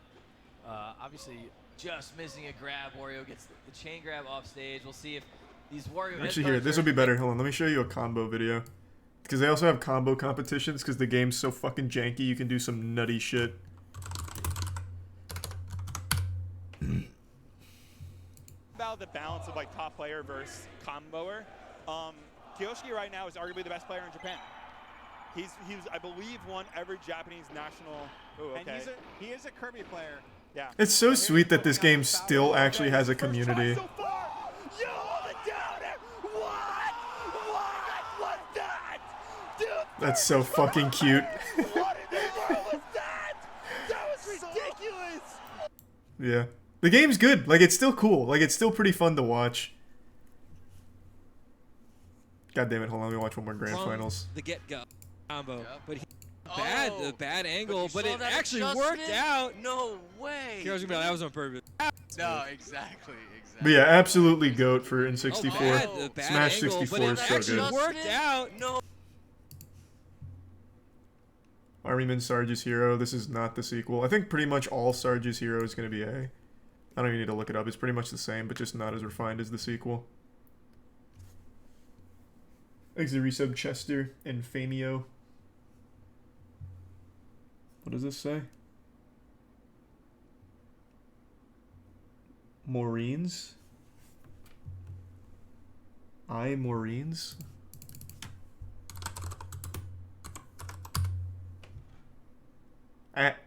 [SPEAKER 10] obviously,
[SPEAKER 9] just missing a grab. Wario gets the chain grab off stage. We'll see if these Wario.
[SPEAKER 1] Actually, here, this will be better. Hold on, let me show you a combo video. Because they also have combo competitions. Because the game's so fucking janky, you can do some nutty shit.
[SPEAKER 11] About the balance of like top player versus comboer. Kyoshi right now is arguably the best player in Japan. He's I believe won every Japanese national. Ooh, okay.
[SPEAKER 12] And he is a Kirby player.
[SPEAKER 11] Yeah.
[SPEAKER 1] It's so sweet that this game still actually has a community.
[SPEAKER 12] So far. You hold it down. What? What was that? Dude,
[SPEAKER 1] that's so fucking cute.
[SPEAKER 12] What in the world was that? That was ridiculous.
[SPEAKER 1] Yeah. The game's good. Like, it's still cool. Like, it's still pretty fun to watch. God damn it. Hold on. Let me watch one more Grand Finals.
[SPEAKER 13] The get-go combo.
[SPEAKER 9] Yep.
[SPEAKER 13] But bad angle, but it actually
[SPEAKER 9] adjustment?
[SPEAKER 13] worked out.
[SPEAKER 9] No way.
[SPEAKER 13] Here's gonna be like, that was on purpose.
[SPEAKER 9] No, exactly.
[SPEAKER 1] But yeah, absolutely GOAT for N64.
[SPEAKER 13] Bad
[SPEAKER 1] Smash
[SPEAKER 13] angle,
[SPEAKER 1] 64
[SPEAKER 13] but it
[SPEAKER 1] is so
[SPEAKER 13] actually
[SPEAKER 1] good.
[SPEAKER 13] worked out. No.
[SPEAKER 1] Armyman Sarge's Hero. This is not the sequel. I think pretty much all Sarge's Hero is going to be A. I don't even need to look it up. It's pretty much the same, but just not as refined as the sequel. Thanks to resub Chester and Famio. What does this say? Maureen's? Maureen's?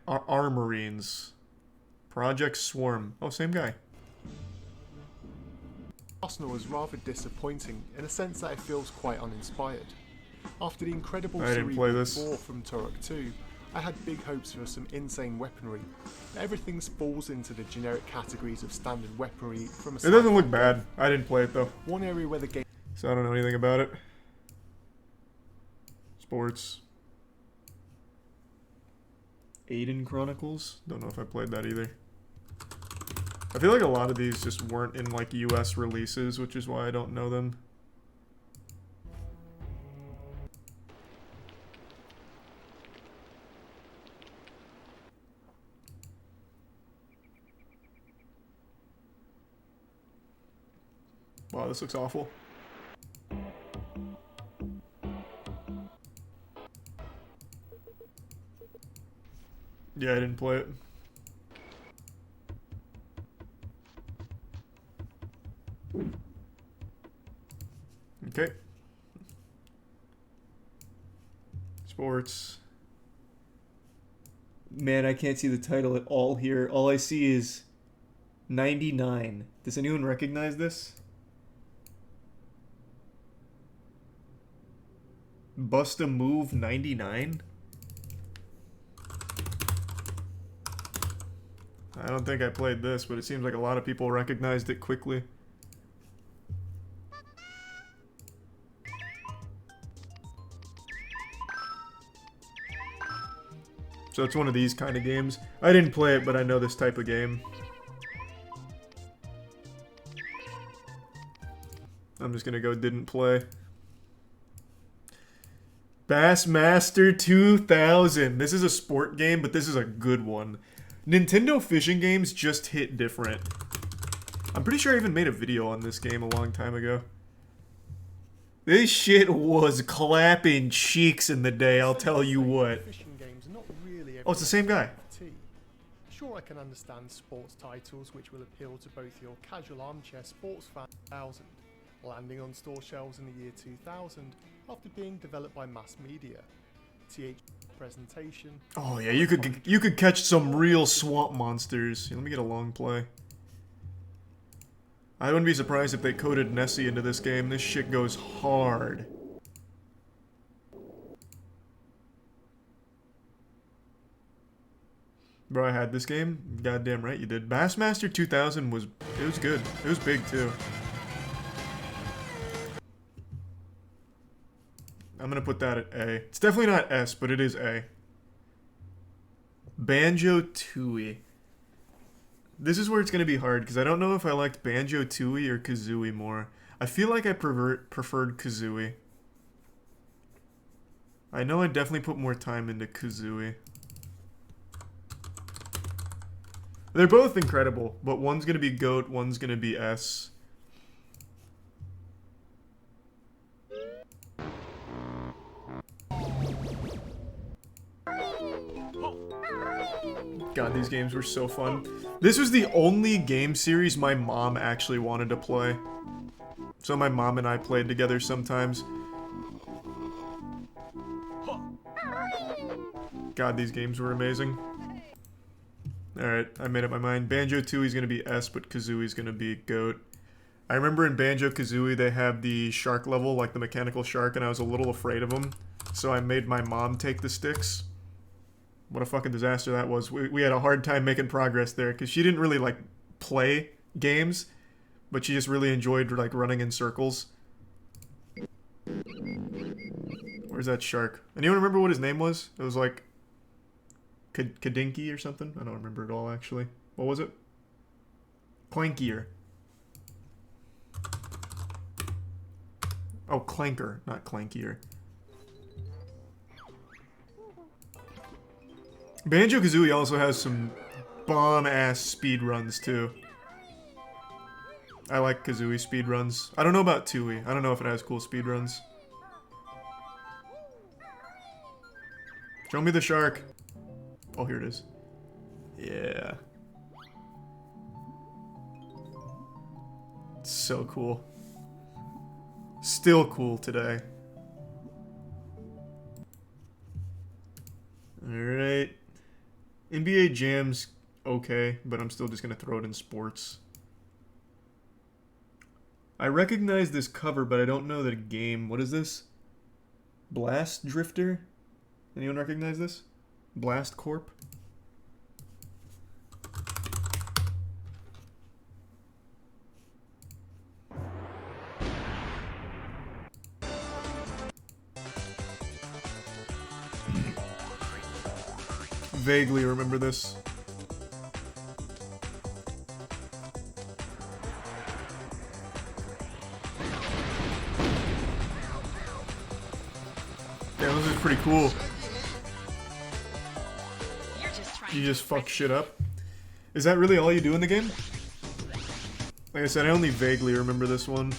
[SPEAKER 1] Armorines. Project Swarm. Oh, same guy.
[SPEAKER 8] Arsenal was rather disappointing in a sense that it feels quite uninspired. After the incredible Series 4 from Turok 2, I had big hopes for some insane weaponry. Everything falls into the generic categories of standard weaponry from a
[SPEAKER 1] It doesn't look bad. I didn't play it though.
[SPEAKER 8] One area where the game...
[SPEAKER 1] So I don't know anything about it. Sports. Aiden Chronicles? Don't know if I played that either. I feel like a lot of these just weren't in like US releases, which is why I don't know them. Wow, this looks awful. Yeah, I didn't play it. Okay. Sports. Man, I can't see the title at all here. All I see is 99. Does anyone recognize this? Bust a Move 99? I don't think I played this, but it seems like a lot of people recognized it quickly. So it's one of these kind of games. I didn't play it, but I know this type of game. I'm just gonna go didn't play. Bassmaster 2000. This is a sport game, but this is a good one. Nintendo fishing games just hit different. I'm pretty sure I even made a video on this game a long time ago. This shit was clapping cheeks in the day, I'll tell you what. Oh, it's the same guy.
[SPEAKER 8] Sure, I can understand sports titles which will appeal to both your casual armchair sports fan 1000, landing on store shelves in the year 2000 after being developed by mass media. TH presentation.
[SPEAKER 1] Oh yeah, you could catch some real swamp monsters. Here, let me get a long play. I wouldn't be surprised if they coded Nessie into this game. This shit goes hard. Bro, I had this game? Goddamn right you did. Bassmaster 2000 was good. It was big too. I'm gonna put that at A. It's definitely not S, but it is A. Banjo-Tooie. This is where it's gonna be hard, because I don't know if I liked Banjo-Tooie or Kazooie more. I feel like I preferred Kazooie. I know I definitely put more time into Kazooie. They're both incredible, but one's gonna be GOAT, one's gonna be S. God, these games were so fun. This was the only game series my mom actually wanted to play. So my mom and I played together sometimes. God, these games were amazing. Alright, I made up my mind. Banjo-Tooie's gonna be S, but Kazooie's gonna be GOAT. I remember in Banjo-Kazooie they have the shark level, like the mechanical shark, and I was a little afraid of him. So I made my mom take the sticks. What a fucking disaster that was. We had a hard time making progress there, because she didn't really, like, play games, but she just really enjoyed, like, running in circles. Where's that shark? Anyone remember what his name was? It was, like, Kadinky or something? I don't remember it all, actually. What was it? Clankier. Oh, Clanker, not Clankier. Banjo-Kazooie also has some bomb-ass speedruns, too. I like Kazooie speedruns. I don't know about Tooie. I don't know if it has cool speedruns. Show me the shark. Oh, here it is. Yeah. It's so cool. Still cool today. Alright. NBA Jam's okay, but I'm still just gonna throw it in sports. I recognize this cover, but I don't know the game. What is this? Blast Drifter? Anyone recognize this? Blast Corp? Vaguely remember this. Damn, this is pretty cool. You just fuck shit up? Is that really all you do in the game? Like I said, I only vaguely remember this one.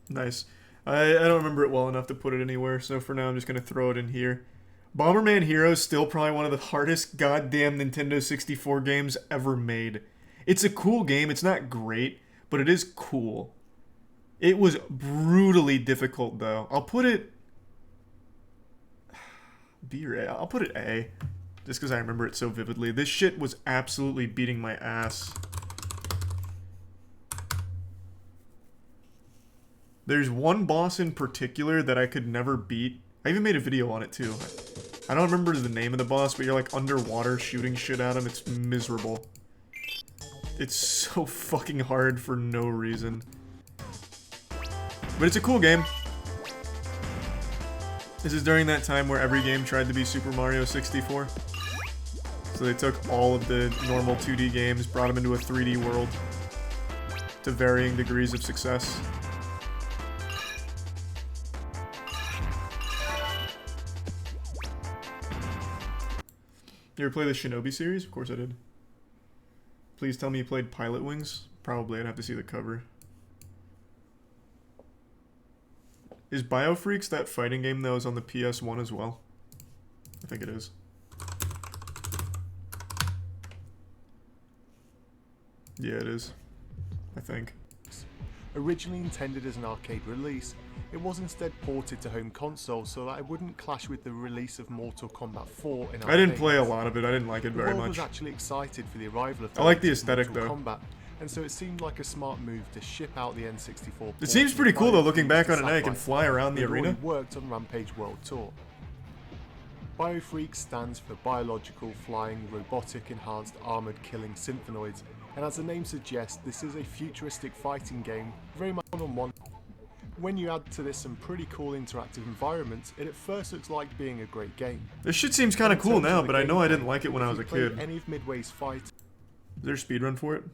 [SPEAKER 1] Nice. I don't remember it well enough to put it anywhere, so for now I'm just going to throw it in here. Bomberman Hero is still probably one of the hardest goddamn Nintendo 64 games ever made. It's a cool game. It's not great, but it is cool. It was brutally difficult, though. I'll put it... B or A? I'll put it A. Just because I remember it so vividly. This shit was absolutely beating my ass. There's one boss in particular that I could never beat. I even made a video on it, too. I don't remember the name of the boss, but you're like underwater shooting shit at him. It's miserable. It's so fucking hard for no reason. But it's a cool game. This is during that time where every game tried to be Super Mario 64. So they took all of the normal 2D games, brought them into a 3D world. To varying degrees of success. You ever play the Shinobi series? Of course I did. Please tell me you played Pilot Wings? Probably, I'd have to see the cover. Is Biofreaks that fighting game that was on the PS1 as well? I think it is. Yeah, it is. I think.
[SPEAKER 8] Originally intended as an arcade release, it was instead ported to home console so that it wouldn't clash with the release of Mortal Kombat 4 in arcades.
[SPEAKER 1] I didn't play a lot of it, I didn't like it very much.
[SPEAKER 8] The world was actually excited for the arrival of
[SPEAKER 1] I like the aesthetic though.
[SPEAKER 8] Kombat, and so it seemed like a smart move to ship out the N64.
[SPEAKER 1] It seems pretty cool though, looking back on it now, you can fly around the arena.
[SPEAKER 8] Worked on Rampage World Tour. Biofreak stands for Biological Flying Robotic Enhanced Armored Killing Synthonoids, and as the name suggests, this is a futuristic fighting game, very much one-on-one. When you add to this some pretty cool interactive environments, it at first looks like being a great game.
[SPEAKER 1] This shit seems kind of cool now, but I know I didn't like it when I was a kid.
[SPEAKER 8] Any of Midway's fight?
[SPEAKER 1] Is there a speedrun for it?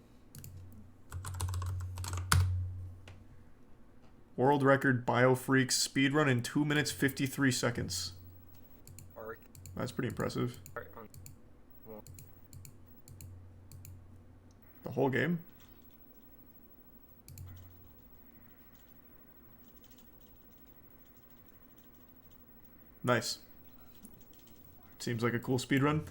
[SPEAKER 1] World record Biofreaks speedrun in 2 minutes 53 seconds. That's pretty impressive. The whole game? Nice. Seems like a cool speedrun.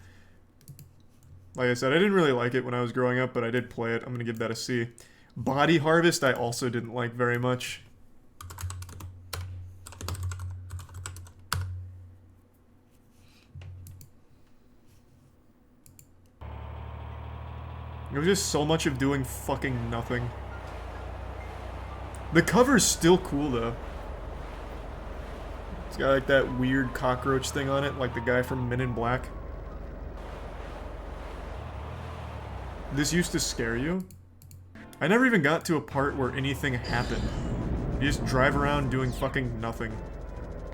[SPEAKER 1] Like I said, I didn't really like it when I was growing up, but I did play it. I'm gonna give that a C. Body Harvest I also didn't like very much. It was just so much of doing fucking nothing. The cover's still cool though. It's got like that weird cockroach thing on it, like the guy from Men in Black. This used to scare you. I never even got to a part where anything happened. You just drive around doing fucking nothing.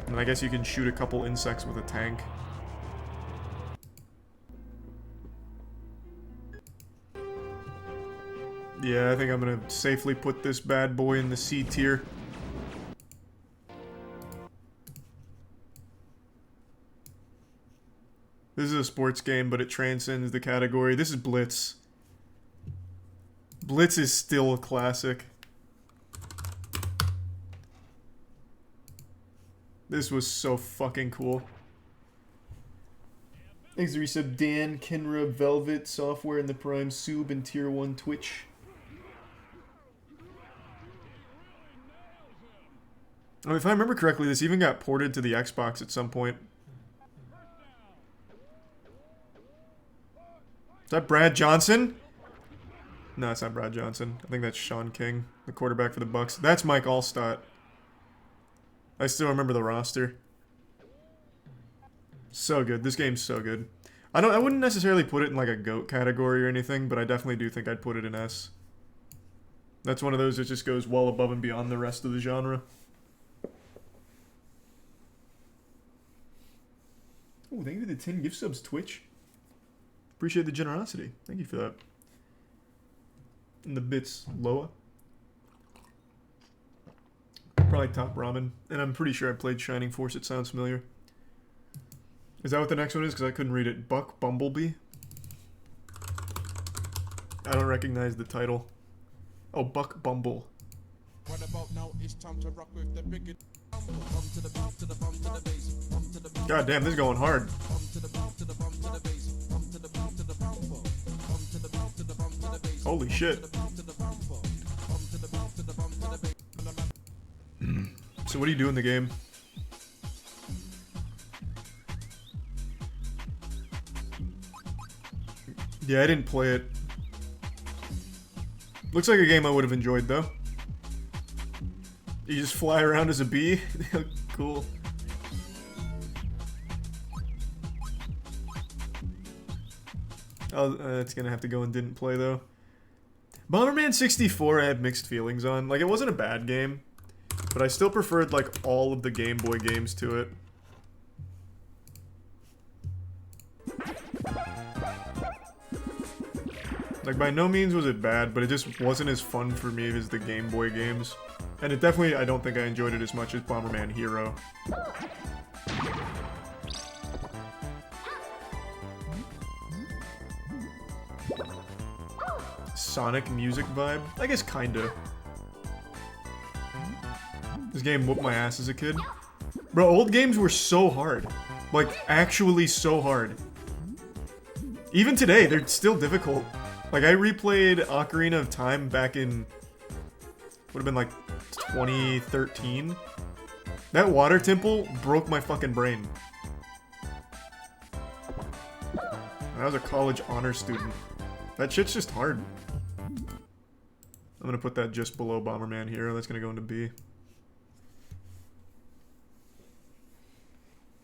[SPEAKER 1] And I guess you can shoot a couple insects with a tank. Yeah, I think I'm gonna safely put this bad boy in the C tier. This is a sports game, but it transcends the category. This is Blitz. Blitz is still a classic. This was so fucking cool. Thanks to resub Dan, Kenra, Velvet, Software in the Prime, Sub, and Tier 1 Twitch. Oh, if I remember correctly, this even got ported to the Xbox at some point. Is that Brad Johnson? No, it's not Brad Johnson. I think that's Sean King, the quarterback for the Bucks. That's Mike Allstott. I still remember the roster. So good. This game's so good. I wouldn't necessarily put it in like a GOAT category or anything, but I definitely do think I'd put it in S. That's one of those that just goes well above and beyond the rest of the genre. Oh, thank you for the 10 gift subs, Twitch. Appreciate the generosity. Thank you for that. And the bits, Loa. Probably Top Ramen. And I'm pretty sure I played Shining Force. It sounds familiar. Is that what the next one is? Because I couldn't read it. Buck Bumblebee? I don't recognize the title. Oh, Buck Bumble.
[SPEAKER 6] What about now? It's time to rock with the big.
[SPEAKER 1] God damn, this is going hard. Holy shit. So what do you do in the game? Yeah, I didn't play it. Looks like a game I would have enjoyed, though. You just fly around as a bee? Cool. Oh, it's gonna have to go and didn't play, though. Bomberman 64 I had mixed feelings on. Like, it wasn't a bad game, but I still preferred, like, all of the Game Boy games to it. Like, by no means was it bad, but it just wasn't as fun for me as the Game Boy games. And it definitely, I don't think I enjoyed it as much as Bomberman Hero. Sonic music vibe? I guess kinda. This game whooped my ass as a kid. Bro, old games were so hard. Like, actually so hard. Even today, they're still difficult. Like, I replayed Ocarina of Time back in... would have been like 2013. That water temple broke my fucking brain. And I was a college honor student. That shit's just hard. I'm gonna put that just below Bomberman Hero. That's gonna go into B.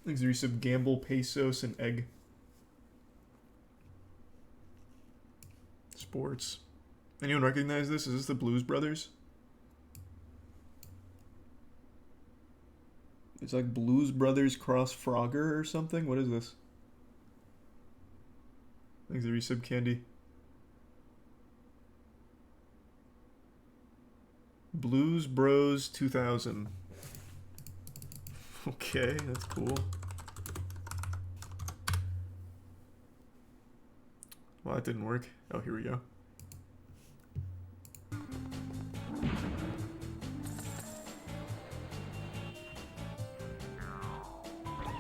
[SPEAKER 1] Thanks, Resub, Gamble, Pesos, and Egg. Sports. Anyone recognize this? Is this the Blues Brothers? It's like Blues Brothers cross Frogger or something? What is this? Thanks, the Resub Candy. Blues Bros 2000. Okay, that's cool. Well, that didn't work. Oh, here we go.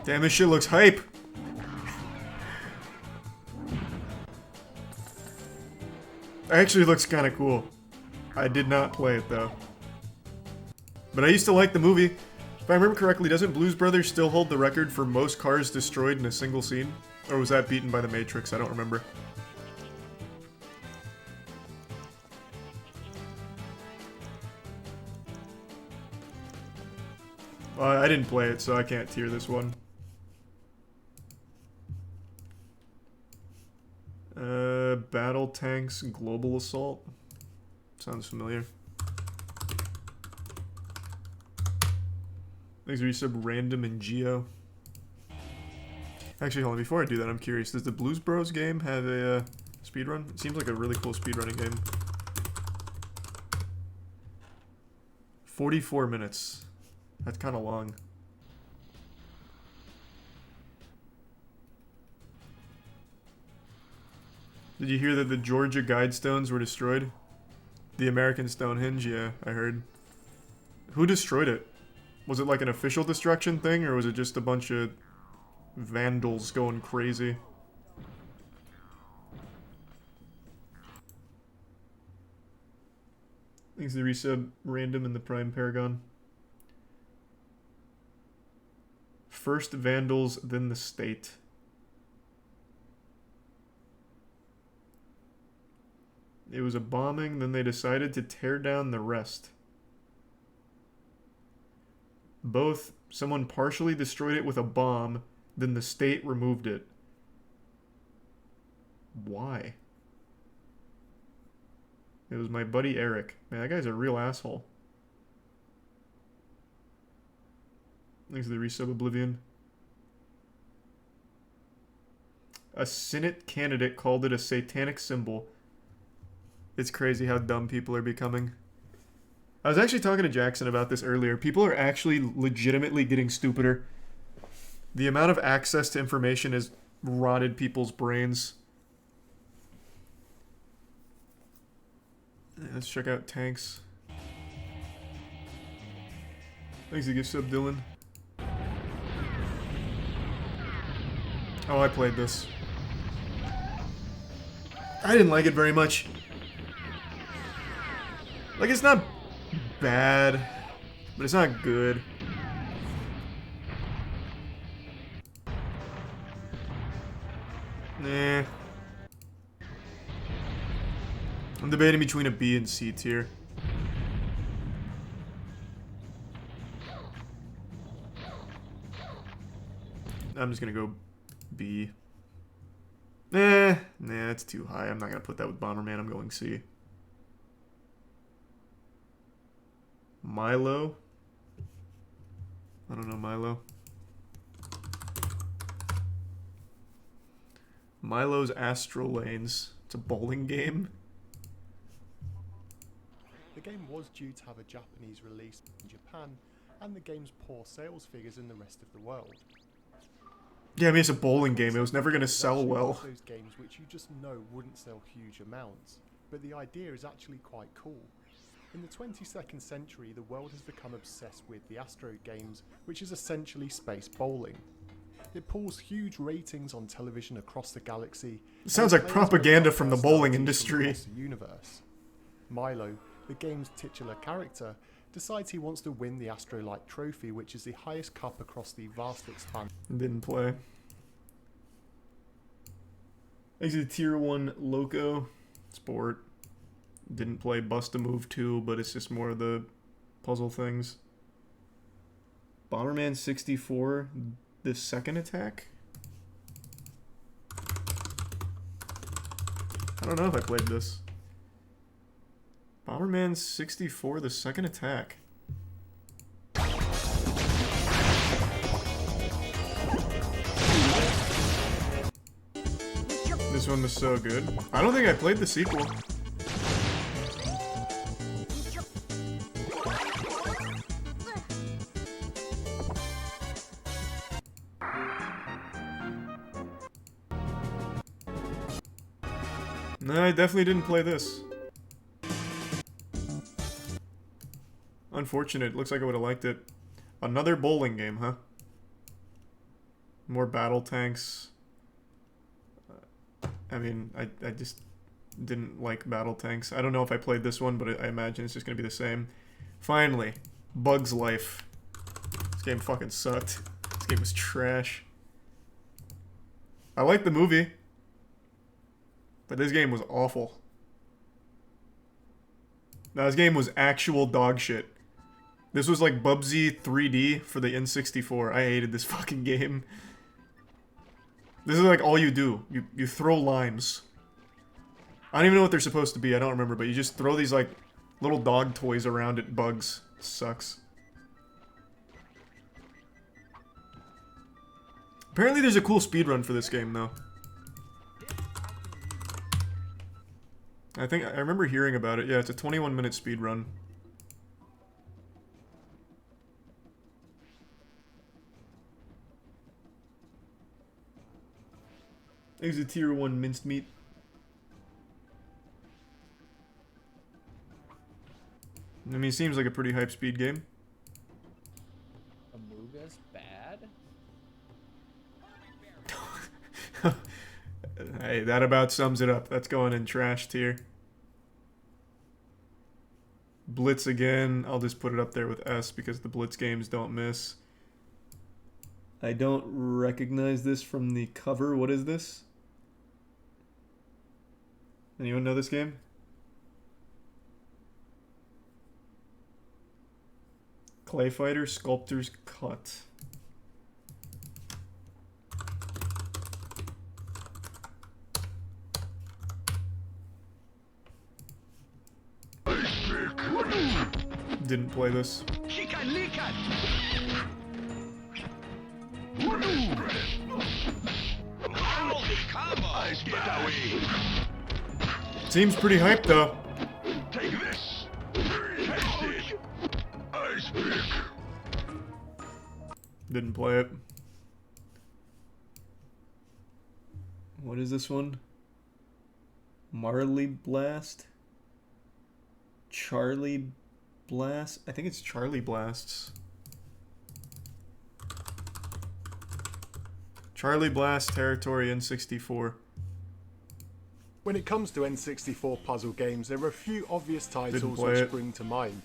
[SPEAKER 1] Damn, this shit looks hype! Actually looks kinda cool. I did not play it, though. But I used to like the movie. If I remember correctly, doesn't Blues Brothers still hold the record for most cars destroyed in a single scene? Or was that beaten by The Matrix? I don't remember. I didn't play it, so I can't tier this one. Battle Tanks Global Assault. Sounds familiar. Thanks, Resub, Random, and Geo. Actually, hold on. Before I do that, I'm curious. Does the Blues Bros game have a speedrun? It seems like a really cool speedrunning game. 44 minutes. That's kind of long. Did you hear that the Georgia Guidestones were destroyed? The American Stonehenge? Yeah, I heard. Who destroyed it? Was it like an official destruction thing, or was it just a bunch of vandals going crazy? Thanks to the resub, Random in the Prime Paragon. First vandals, then the state. It was a bombing, then they decided to tear down the rest. Both, someone partially destroyed it with a bomb, then the state removed it. Why? It was my buddy Eric. Man, that guy's a real asshole. Thanks to the resub Oblivion. A Senate candidate called it a satanic symbol. It's crazy how dumb people are becoming. I was actually talking to Jackson about this earlier. People are actually legitimately getting stupider. The amount of access to information has rotted people's brains. Let's check out tanks. Thanks for the gift sub, Dylan. Oh, I played this. I didn't like it very much. Like, it's not bad, but it's not good. Nah. I'm debating between a B and C tier. I'm just gonna go B. Nah, that's too high. I'm not gonna put that with Bomberman. I'm going C. Milo? I don't know Milo. Milo's Astro Lanes. It's a bowling game.
[SPEAKER 8] The game was due to have a Japanese release in Japan, and the game's poor sales figures in the rest of the world.
[SPEAKER 1] Yeah, I mean, it's a bowling game. It was never going to sell well.
[SPEAKER 8] Those games which you just know wouldn't sell huge amounts, but the idea is actually quite cool. In the 22nd century, the world has become obsessed with the Astro games, which is essentially space bowling. It pulls huge ratings on television across the galaxy.
[SPEAKER 1] It sounds like propaganda from the bowling industry.
[SPEAKER 8] Across the universe. Milo, the game's titular character, decides he wants to win the Astrolight Trophy, which is the highest cup across the vast expanse.
[SPEAKER 1] Didn't play. Exit Tier 1 Loco. Sport. Didn't play Bust a Move 2, but it's just more of the puzzle things. Bomberman 64, the second attack? I don't know if I played this. Bomberman 64, the second attack. This one was so good. I don't think I played the sequel. No, I definitely didn't play this. Unfortunate. Looks like I would have liked it. Another bowling game, huh? More battle tanks. I mean, I just didn't like battle tanks. I don't know if I played this one, but I imagine it's just going to be the same. Finally, Bug's Life. This game fucking sucked. This game was trash. I liked the movie. But this game was awful. Now, this game was actual dog shit. This was like Bubsy 3D for the N64. I hated this fucking game. This is like all you do. You throw limes. I don't even know what they're supposed to be. I don't remember. But you just throw these like little dog toys around at bugs. It sucks. Apparently there's a cool speedrun for this game though. I remember hearing about it. Yeah, it's a 21-minute speedrun. There's a tier 1 minced meat. I mean, it seems like a pretty hype speed game.
[SPEAKER 5] Amuga's bad?
[SPEAKER 1] Hey, that about sums it up. That's going in trash tier. Blitz again. I'll just put it up there with S because the Blitz games don't miss. I don't recognize this from the cover. What is this? Anyone know this game? Clay Fighter Sculptor's Cut. Didn't play this. Seems pretty hyped though.
[SPEAKER 12] Take this. Taste it. Ice pick.
[SPEAKER 1] Didn't play it. What is this one? Marley Blast? Charlie Blast? I think it's Charlie Blasts. Charlie Blast Territory N64.
[SPEAKER 8] When it comes to N64 puzzle games, there are a few obvious titles which spring to mind.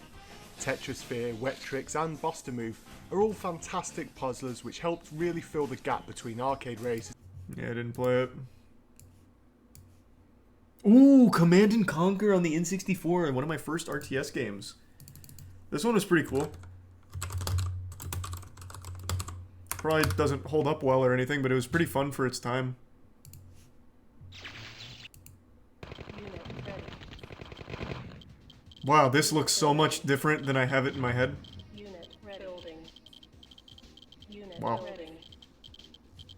[SPEAKER 8] Tetrasphere, Wet Tricks and Buster Move are all fantastic puzzlers which helped really fill the gap between arcade races.
[SPEAKER 1] Yeah, I didn't play it. Ooh, Command and Conquer on the N64, one of my first RTS games. This one was pretty cool. Probably doesn't hold up well or anything, but it was pretty fun for its time. Wow, this looks so much different than I have it in my head. Wow.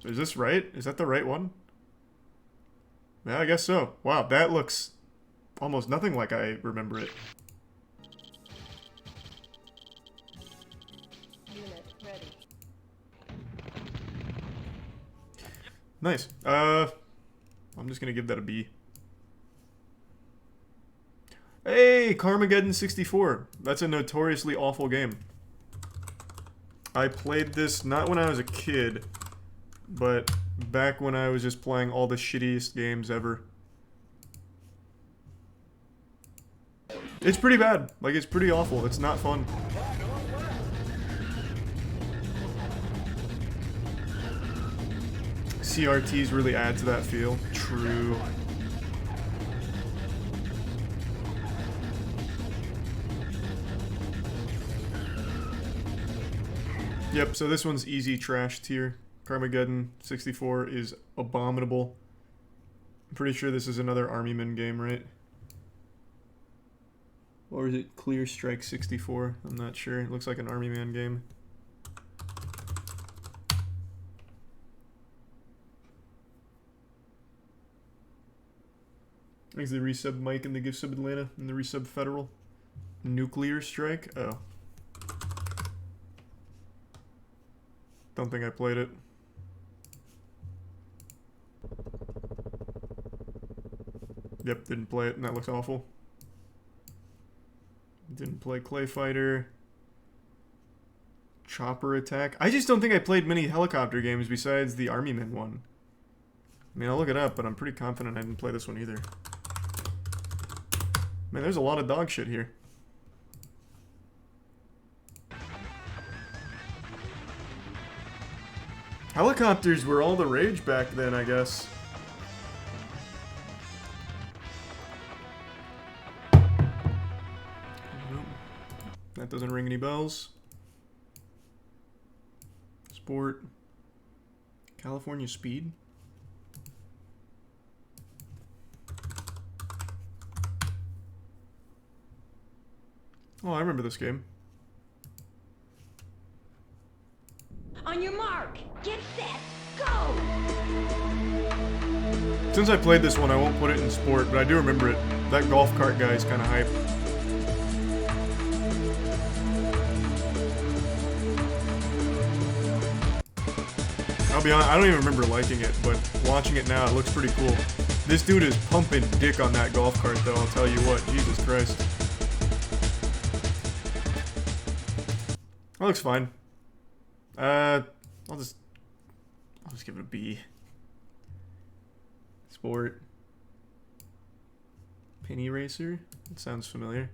[SPEAKER 1] Is this right? Is that the right one? Yeah, I guess so. Wow, that looks almost nothing like I remember it. Nice. I'm just gonna give that a B. Hey, Carmageddon 64. That's a notoriously awful game. I played this not when I was a kid, but back when I was just playing all the shittiest games ever. It's pretty bad. Like, it's pretty awful. It's not fun. CRTs really add to that feel. True. Yep, so this one's easy trash tier. Carmageddon 64 is abominable. I'm pretty sure this is another Army Men game, right? Or is it Clear Strike 64? I'm not sure. It looks like an Army Man game. Thanks to the resub Mike and the gift sub Atlanta and the resub Federal. Nuclear Strike? Oh. Don't think I played it. Yep, didn't play it, and that looks awful. Didn't play Clay Fighter. Chopper Attack. I just don't think I played many helicopter games besides the Army Men one. I mean, I'll look it up, but I'm pretty confident I didn't play this one either. Man, there's a lot of dog shit here. Helicopters were all the rage back then, I guess. That doesn't ring any bells. Sport. California Speed. Oh, I remember this game.
[SPEAKER 12] On your mark, get set, go!
[SPEAKER 1] Since I played this one, I won't put it in sport, but I do remember it. That golf cart guy is kind of hype. I'll be honest, I don't even remember liking it, but watching it now, it looks pretty cool. This dude is pumping dick on that golf cart, though, I'll tell you what. Jesus Christ. That looks fine. I'll just give it a B. Sport. Penny Racer? That sounds familiar.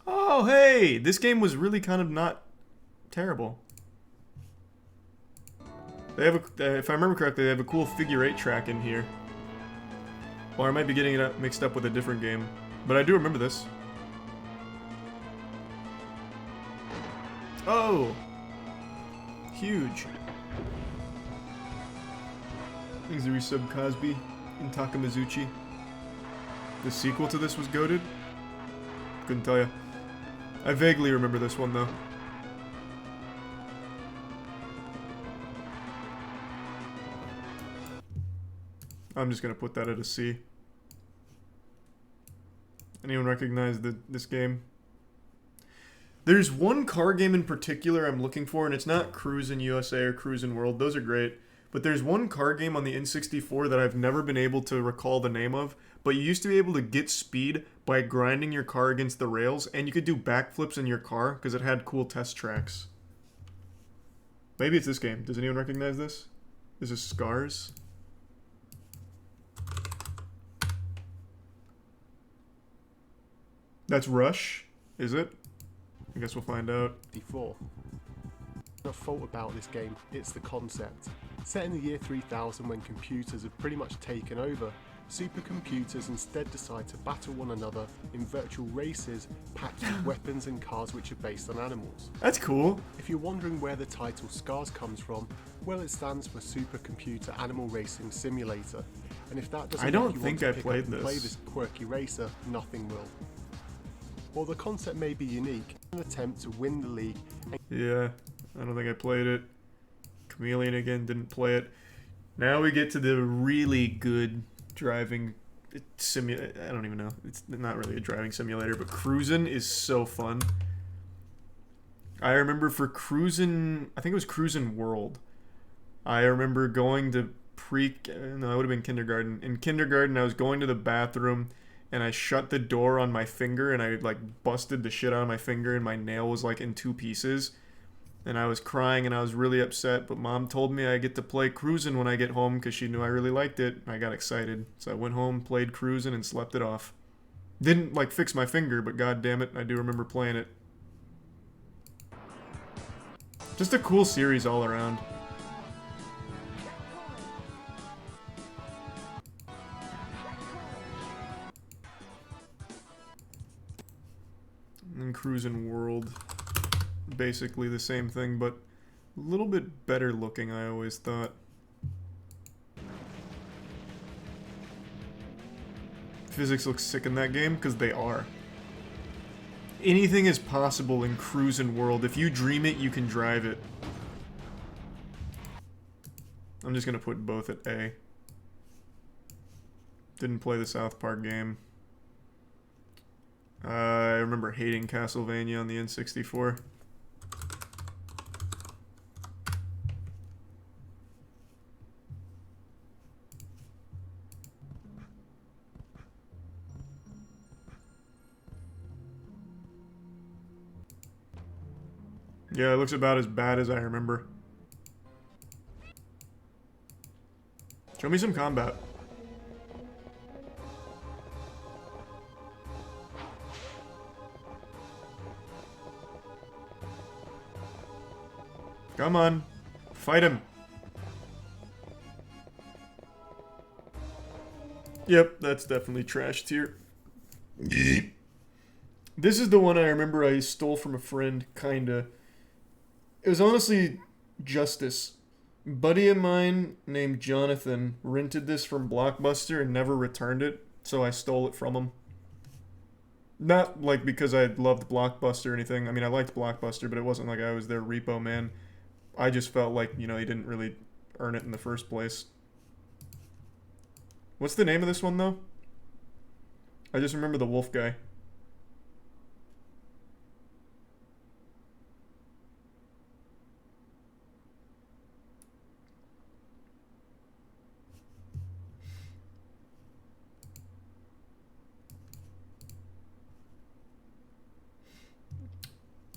[SPEAKER 1] Oh, hey! This game was really kind of not terrible. They have a, if I remember correctly, they have a cool figure 8 track in here. Or I might be getting it mixed up with a different game. But I do remember this. Oh! Huge. Thanks to resub Cosby and Takamizuchi. The sequel to this was goated? Couldn't tell you. I vaguely remember this one though. I'm just gonna put that at a C. Anyone recognize this game? There's one car game in particular I'm looking for, and it's not Cruisin' USA or Cruisin' World. Those are great. But there's one car game on the N64 that I've never been able to recall the name of. But you used to be able to get speed by grinding your car against the rails, and you could do backflips in your car because it had cool test tracks. Maybe it's this game. Does anyone recognize this? This is Scars. That's Rush, is it? I guess we'll find out.
[SPEAKER 8] Before. No fault about this game, it's the concept. Set in the year 3000 when computers have pretty much taken over, supercomputers instead decide to battle one another in virtual races packed with weapons and cars which are based on animals.
[SPEAKER 1] That's cool.
[SPEAKER 8] If you're wondering where the title SCARS comes from, well, it stands for Supercomputer Animal Racing Simulator. And if that doesn't
[SPEAKER 1] I don't
[SPEAKER 8] make you
[SPEAKER 1] think
[SPEAKER 8] want
[SPEAKER 1] I
[SPEAKER 8] to
[SPEAKER 1] played
[SPEAKER 8] pick up and play this quirky racer, nothing will. While the concept may be unique, an attempt to win the league.
[SPEAKER 1] Yeah, I don't think I played it. Chameleon again, didn't play it. Now we get to the really good driving simulator. I don't even know. It's not really a driving simulator, but Cruisin' is so fun. I remember for Cruisin', I think it was Cruisin' World. I remember going to no, it would have been kindergarten. In kindergarten, I was going to the bathroom, and I shut the door on my finger, and I like busted the shit out of my finger, and my nail was like in 2 pieces. And I was crying, and I was really upset, but Mom told me I get to play Cruisin' when I get home because she knew I really liked it. I got excited, so I went home, played Cruisin', and slept it off. Didn't like fix my finger, but god damn it, I do remember playing it. Just a cool series all around. And Cruisin' World, basically the same thing, but a little bit better looking, I always thought. Physics looks sick in that game, because they are. Anything is possible in Cruisin' World. If you dream it, you can drive it. I'm just gonna put both at A. Didn't play the South Park game. I remember hating Castlevania on the N64. Yeah, it looks about as bad as I remember. Show me some combat. Come on. Fight him. Yep, that's definitely trash tier. This is the one I remember I stole from a friend, kinda. It was honestly Justice. A buddy of mine named Jonathan rented this from Blockbuster and never returned it, so I stole it from him. Not like because I loved Blockbuster or anything. I mean, I liked Blockbuster, but it wasn't like I was their repo man. I just felt like, you know, he didn't really earn it in the first place. What's the name of this one, though? I just remember the wolf guy.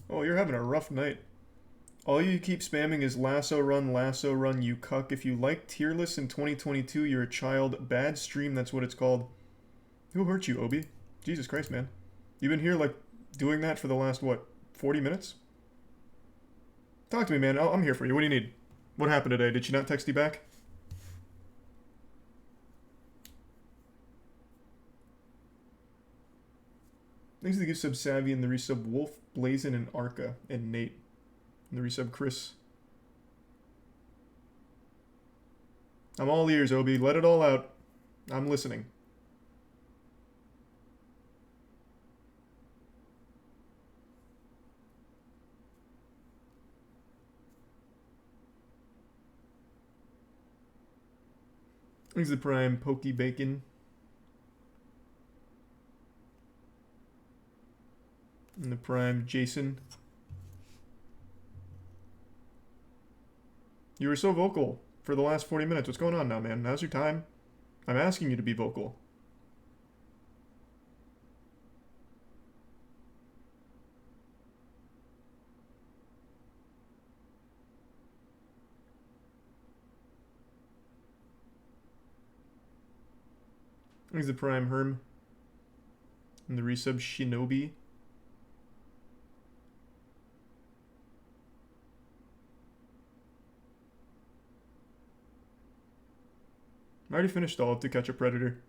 [SPEAKER 1] Oh, you're having a rough night. All you keep spamming is lasso run, you cuck. If you like tier lists in 2022, you're a child. Bad stream, that's what it's called. Who hurt you, Obi? Jesus Christ, man. You've been here, like, doing that for the last, what, 40 minutes? Talk to me, man. I'm here for you. What do you need? What happened today? Did she not text you back? Thanks to the gift sub Savvy and the resub Wolf, Blazin, and Arca, and Nate. And the resub Chris. I'm all ears, Obi. Let it all out. I'm listening. Thanks to the Prime Pokey Bacon. And the Prime Jason. You were so vocal for the last 40 minutes. What's going on now, man? Now's your time. I'm asking you to be vocal. He's the Prime Herm. And the resub Shinobi. I already finished all of To Catch a Predator.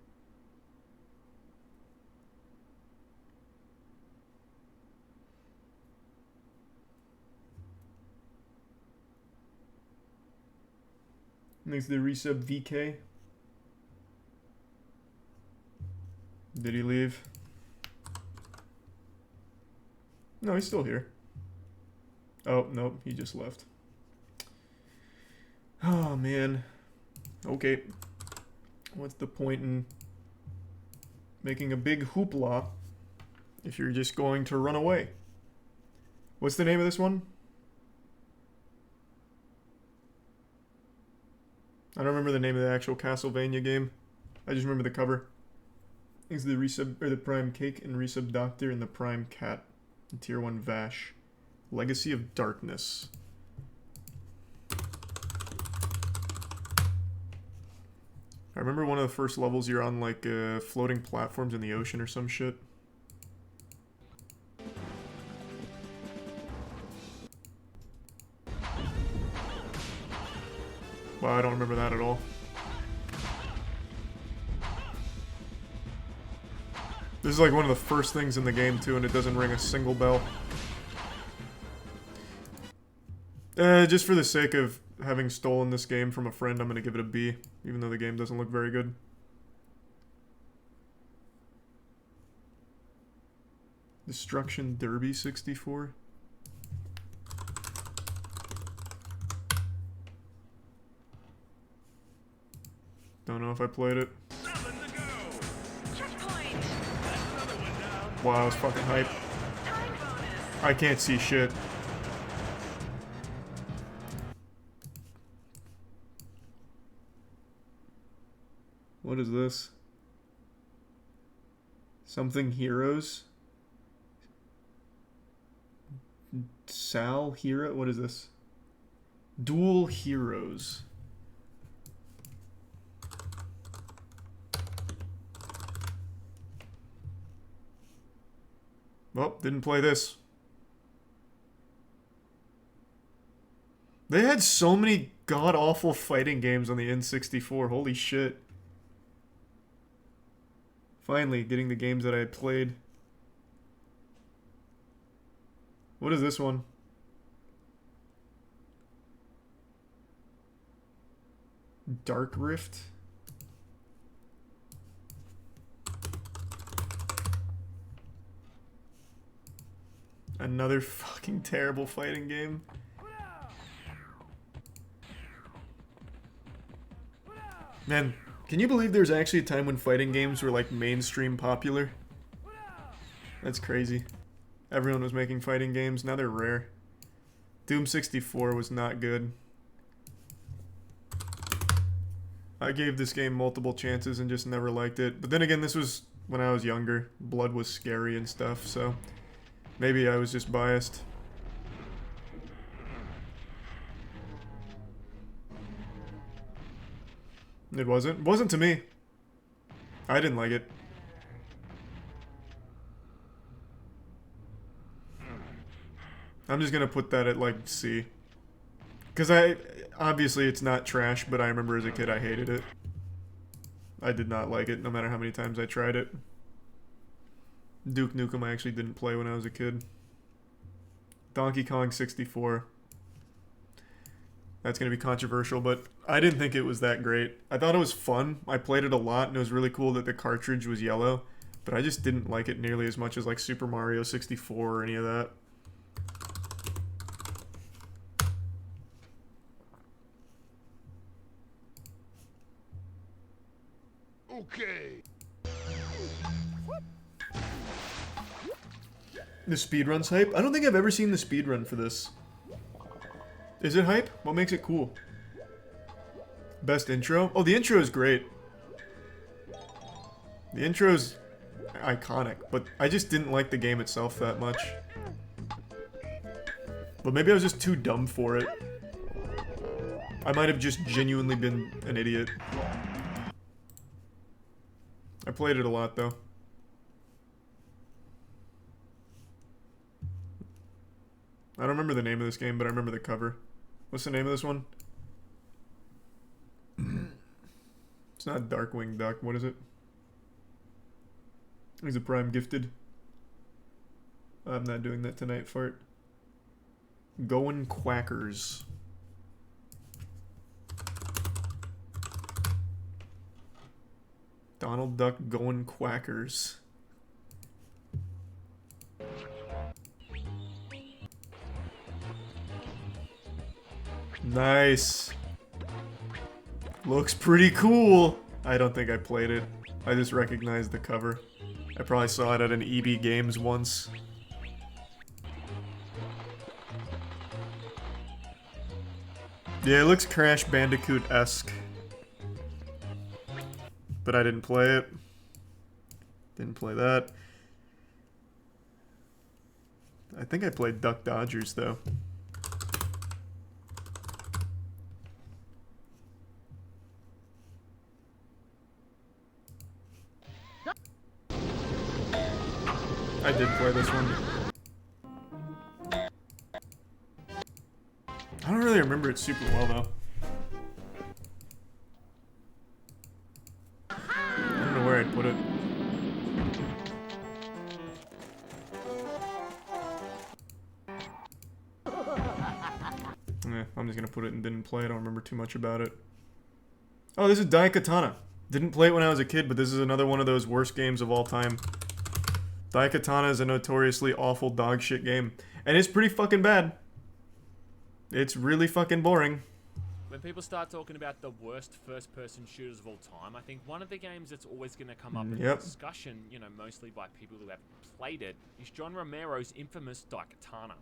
[SPEAKER 1] Next, the resub VK. Did he leave? No, he's still here. Oh, nope, he just left. Oh, man. Okay. What's the point in making a big hoopla if you're just going to run away? What's the name of this one? I don't remember the name of the actual Castlevania game. I just remember the cover. It's the resub or the Prime Cake and resub Doctor and the Prime Cat and Tier 1 Vash. Legacy of Darkness. I remember one of the first levels you're on like floating platforms in the ocean or some shit. Wow, I don't remember that at all. This is like one of the first things in the game too, and it doesn't ring a single bell. Just for the sake of having stolen this game from a friend, I'm gonna give it a B, even though the game doesn't look very good. Destruction Derby 64. Don't know if I played it. Wow, it's fucking hype. I can't see shit. What is this? Something Heroes? Sal Hero? What is this? Dual Heroes. Well, didn't play this. They had so many god-awful fighting games on the N64. Holy shit. Finally, getting the games that I had played. What is this one? Dark Rift? Another fucking terrible fighting game. Man, can you believe there's actually a time when fighting games were like mainstream popular? That's crazy. Everyone was making fighting games, now they're rare. Doom 64 was not good. I gave this game multiple chances and just never liked it. But then again, this was when I was younger. Blood was scary and stuff, so maybe I was just biased. It wasn't. It wasn't to me. I didn't like it. I'm just gonna put that at like C. Because obviously it's not trash, but I remember as a kid I hated it. I did not like it, no matter how many times I tried it. Duke Nukem I actually didn't play when I was a kid. Donkey Kong 64. That's going to be controversial, but I didn't think it was that great. I thought it was fun. I played it a lot, and it was really cool that the cartridge was yellow, but I just didn't like it nearly as much as like Super Mario 64 or any of that.
[SPEAKER 6] Okay.
[SPEAKER 1] The speedrun's hype? I don't think I've ever seen the speedrun for this. Is it hype? What makes it cool? Best intro? Oh, the intro is great. The intro's iconic, but I just didn't like the game itself that much. But maybe I was just too dumb for it. I might have just genuinely been an idiot. I played it a lot, though. I don't remember the name of this game, but I remember the cover. What's the name of this one? It's not Darkwing Duck. What is it? Is it Prime Gifted? I'm not doing that tonight, fart. Goin' Quackers. Donald Duck Goin' Quackers. Nice. Looks pretty cool. I don't think I played it. I just recognized the cover. I probably saw it at an EB Games once. Yeah, it looks Crash Bandicoot-esque. But I didn't play it. Didn't play that. I think I played Duck Dodgers, though. I did play this one. I don't really remember it super well, though. I don't know where I'd put it. I'm just gonna put it and didn't play. I don't remember too much about it. Oh, this is Daikatana. Didn't play it when I was a kid, but this is another one of those worst games of all time. Daikatana is a notoriously awful dog shit game. And it's pretty fucking bad. It's really fucking boring.
[SPEAKER 14] When people start talking about the worst first-person shooters of all time, I think one of the games that's always going to come up in discussion, you know, mostly by people who have played it, is John Romero's infamous Daikatana.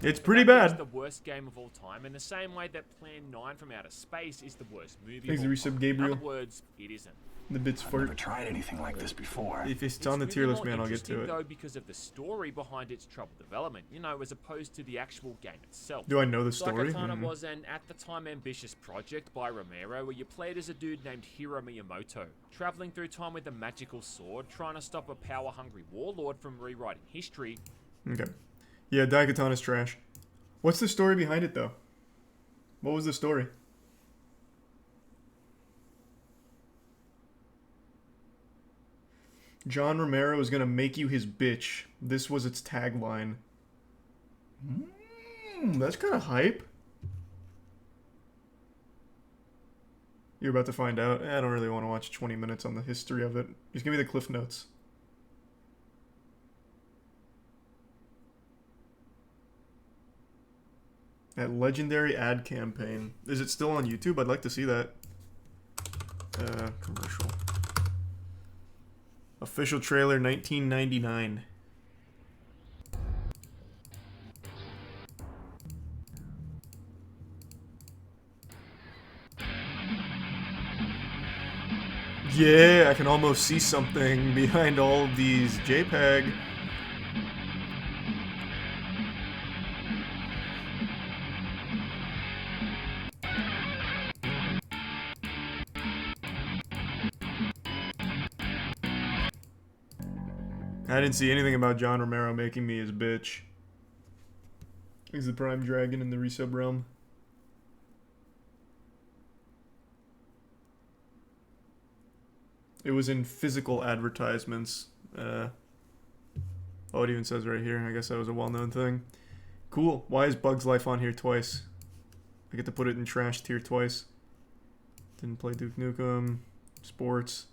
[SPEAKER 1] It's pretty bad.
[SPEAKER 14] It's the worst game of all time, in the same way that Plan 9 from Outer Space is the worst movie
[SPEAKER 1] Thanks,
[SPEAKER 14] of all
[SPEAKER 1] Resub
[SPEAKER 14] time.
[SPEAKER 1] Gabriel.
[SPEAKER 14] In other words, it isn't.
[SPEAKER 1] The bits
[SPEAKER 15] I've
[SPEAKER 1] fart.
[SPEAKER 15] never tried anything like this before.
[SPEAKER 1] If it's on the tier list, man, I'll get to it.
[SPEAKER 14] Though, because of the story behind its troubled development, you know, as opposed to the actual game itself.
[SPEAKER 1] Do I know the story?
[SPEAKER 14] Daikatana was an, at the time, ambitious project by Romero, where you played as a dude named Hiro Miyamoto, traveling through time with a magical sword, trying to stop a power-hungry warlord from rewriting history.
[SPEAKER 1] Okay. Yeah, Daikatana's trash. What's the story behind it, though? What was the story? John Romero is gonna make you his bitch. This was its tagline. That's kind of hype. You're about to find out. I don't really want to watch 20 minutes on the history of it. Just give me the cliff notes. That legendary ad campaign. Is it still on YouTube? I'd like to see that. Commercial. Official trailer 1999. Yeah, I can almost see something behind all of these JPEG. I didn't see anything about John Romero making me his bitch. He's the Prime Dragon in the resub realm. It was in physical advertisements. Oh, it even says right here. I guess that was a well-known thing. Cool. Why is Bug's Life on here twice? I get to put it in trash tier twice. Didn't play Duke Nukem. Sports.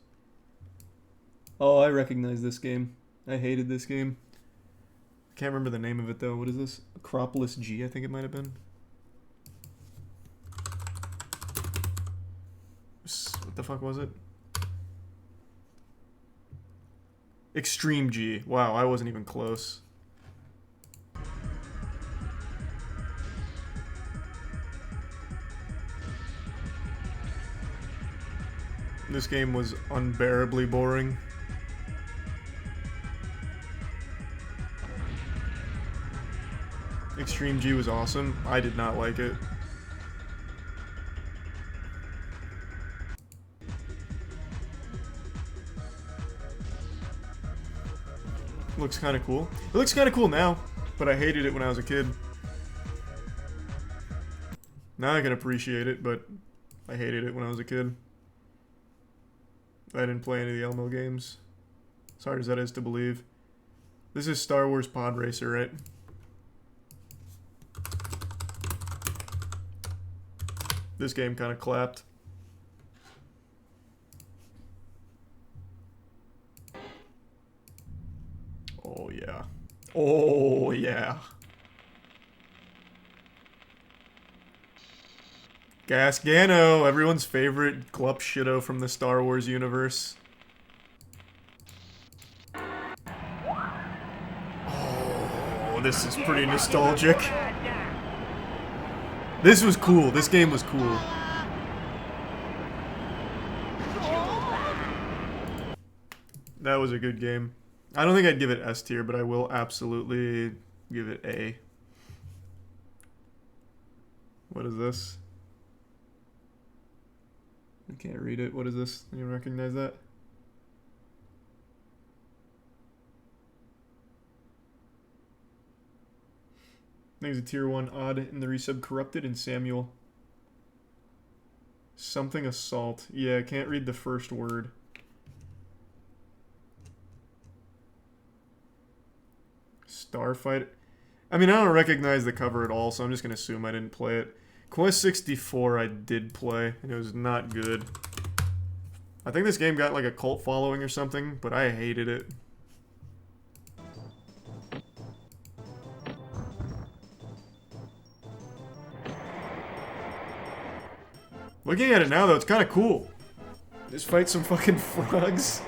[SPEAKER 1] Oh, I recognize this game. I hated this game. I can't remember the name of it, though. What is this? Acropolis G, I think it might have been. What the fuck was it? Extreme G. Wow, I wasn't even close. This game was unbearably boring. Extreme G was awesome. I did not like it. Looks kind of cool. It looks kind of cool now, but I hated it when I was a kid. Now I can appreciate it, but I hated it when I was a kid. I didn't play any of the Elmo games. As hard as that is to believe. This is Star Wars Pod Racer, right? This game kind of clapped. Oh yeah. Oh yeah. Gasgano, everyone's favorite glup shitto from the Star Wars universe. Oh, this is pretty nostalgic. This was cool. This game was cool. That was a good game. I don't think I'd give it S tier, but I will absolutely give it A. What is this? I can't read it. What is this? You recognize that? I think it's a tier 1 odd in the resub Corrupted and Samuel. Something assault. Yeah, I can't read the first word. Starfighter. I mean, I don't recognize the cover at all, so I'm just going to assume I didn't play it. Quest 64 I did play, and it was not good. I think this game got like a cult following or something, but I hated it. Looking at it now, though, it's kind of cool. Just fight some fucking frogs.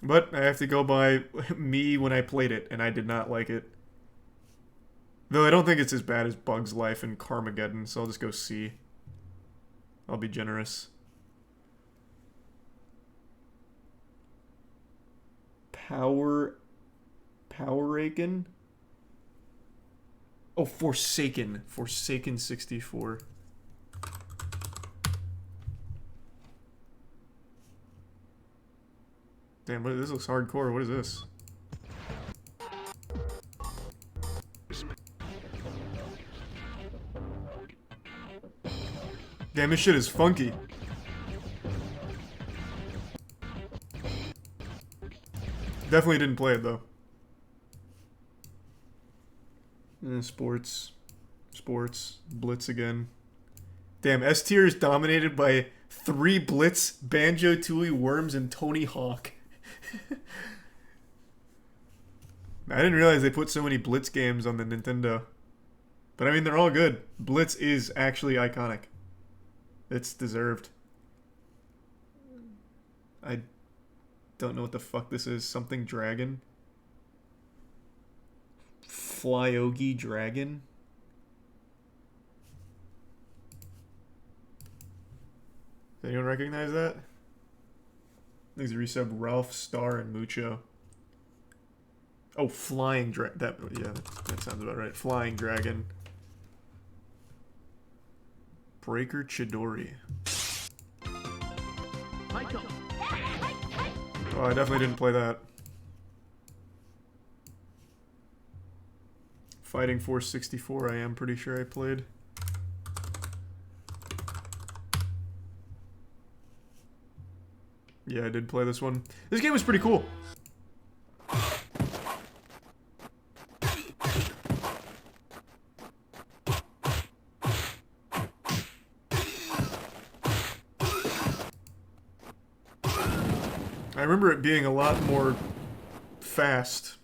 [SPEAKER 1] But I have to go by me when I played it, and I did not like it. Though I don't think it's as bad as Bug's Life and Carmageddon, so I'll just go C. I'll be generous. Power-Aiken? Oh, Forsaken. Forsaken 64. Damn, this looks hardcore. What is this? Damn, this shit is funky. Definitely didn't play it, though. Sports. Blitz again. Damn, S tier is dominated by 3 Blitz, Banjo-Tooie, Worms, and Tony Hawk. I didn't realize they put so many Blitz games on the Nintendo. But I mean, they're all good. Blitz is actually iconic. It's deserved. I don't know what the fuck this is. Something Dragon? Flyogi Dragon? Does anyone recognize that? These resub Ralph, Star, and Mucho. Oh, Flying Dragon. That sounds about right. Flying Dragon. Breaker Chidori. Oh, I definitely didn't play that. Fighting Force 64, I am pretty sure I played. Yeah, I did play this one. This game was pretty cool. I remember it being a lot more fast.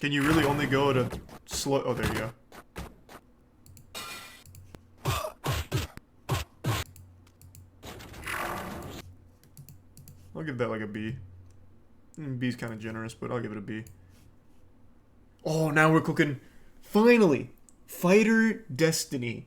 [SPEAKER 1] Can you really only go at a slow... Oh, there you go. I'll give that like a B. B's kind of generous, but I'll give it a B. Oh, now we're cooking. Finally! Fighter Destiny.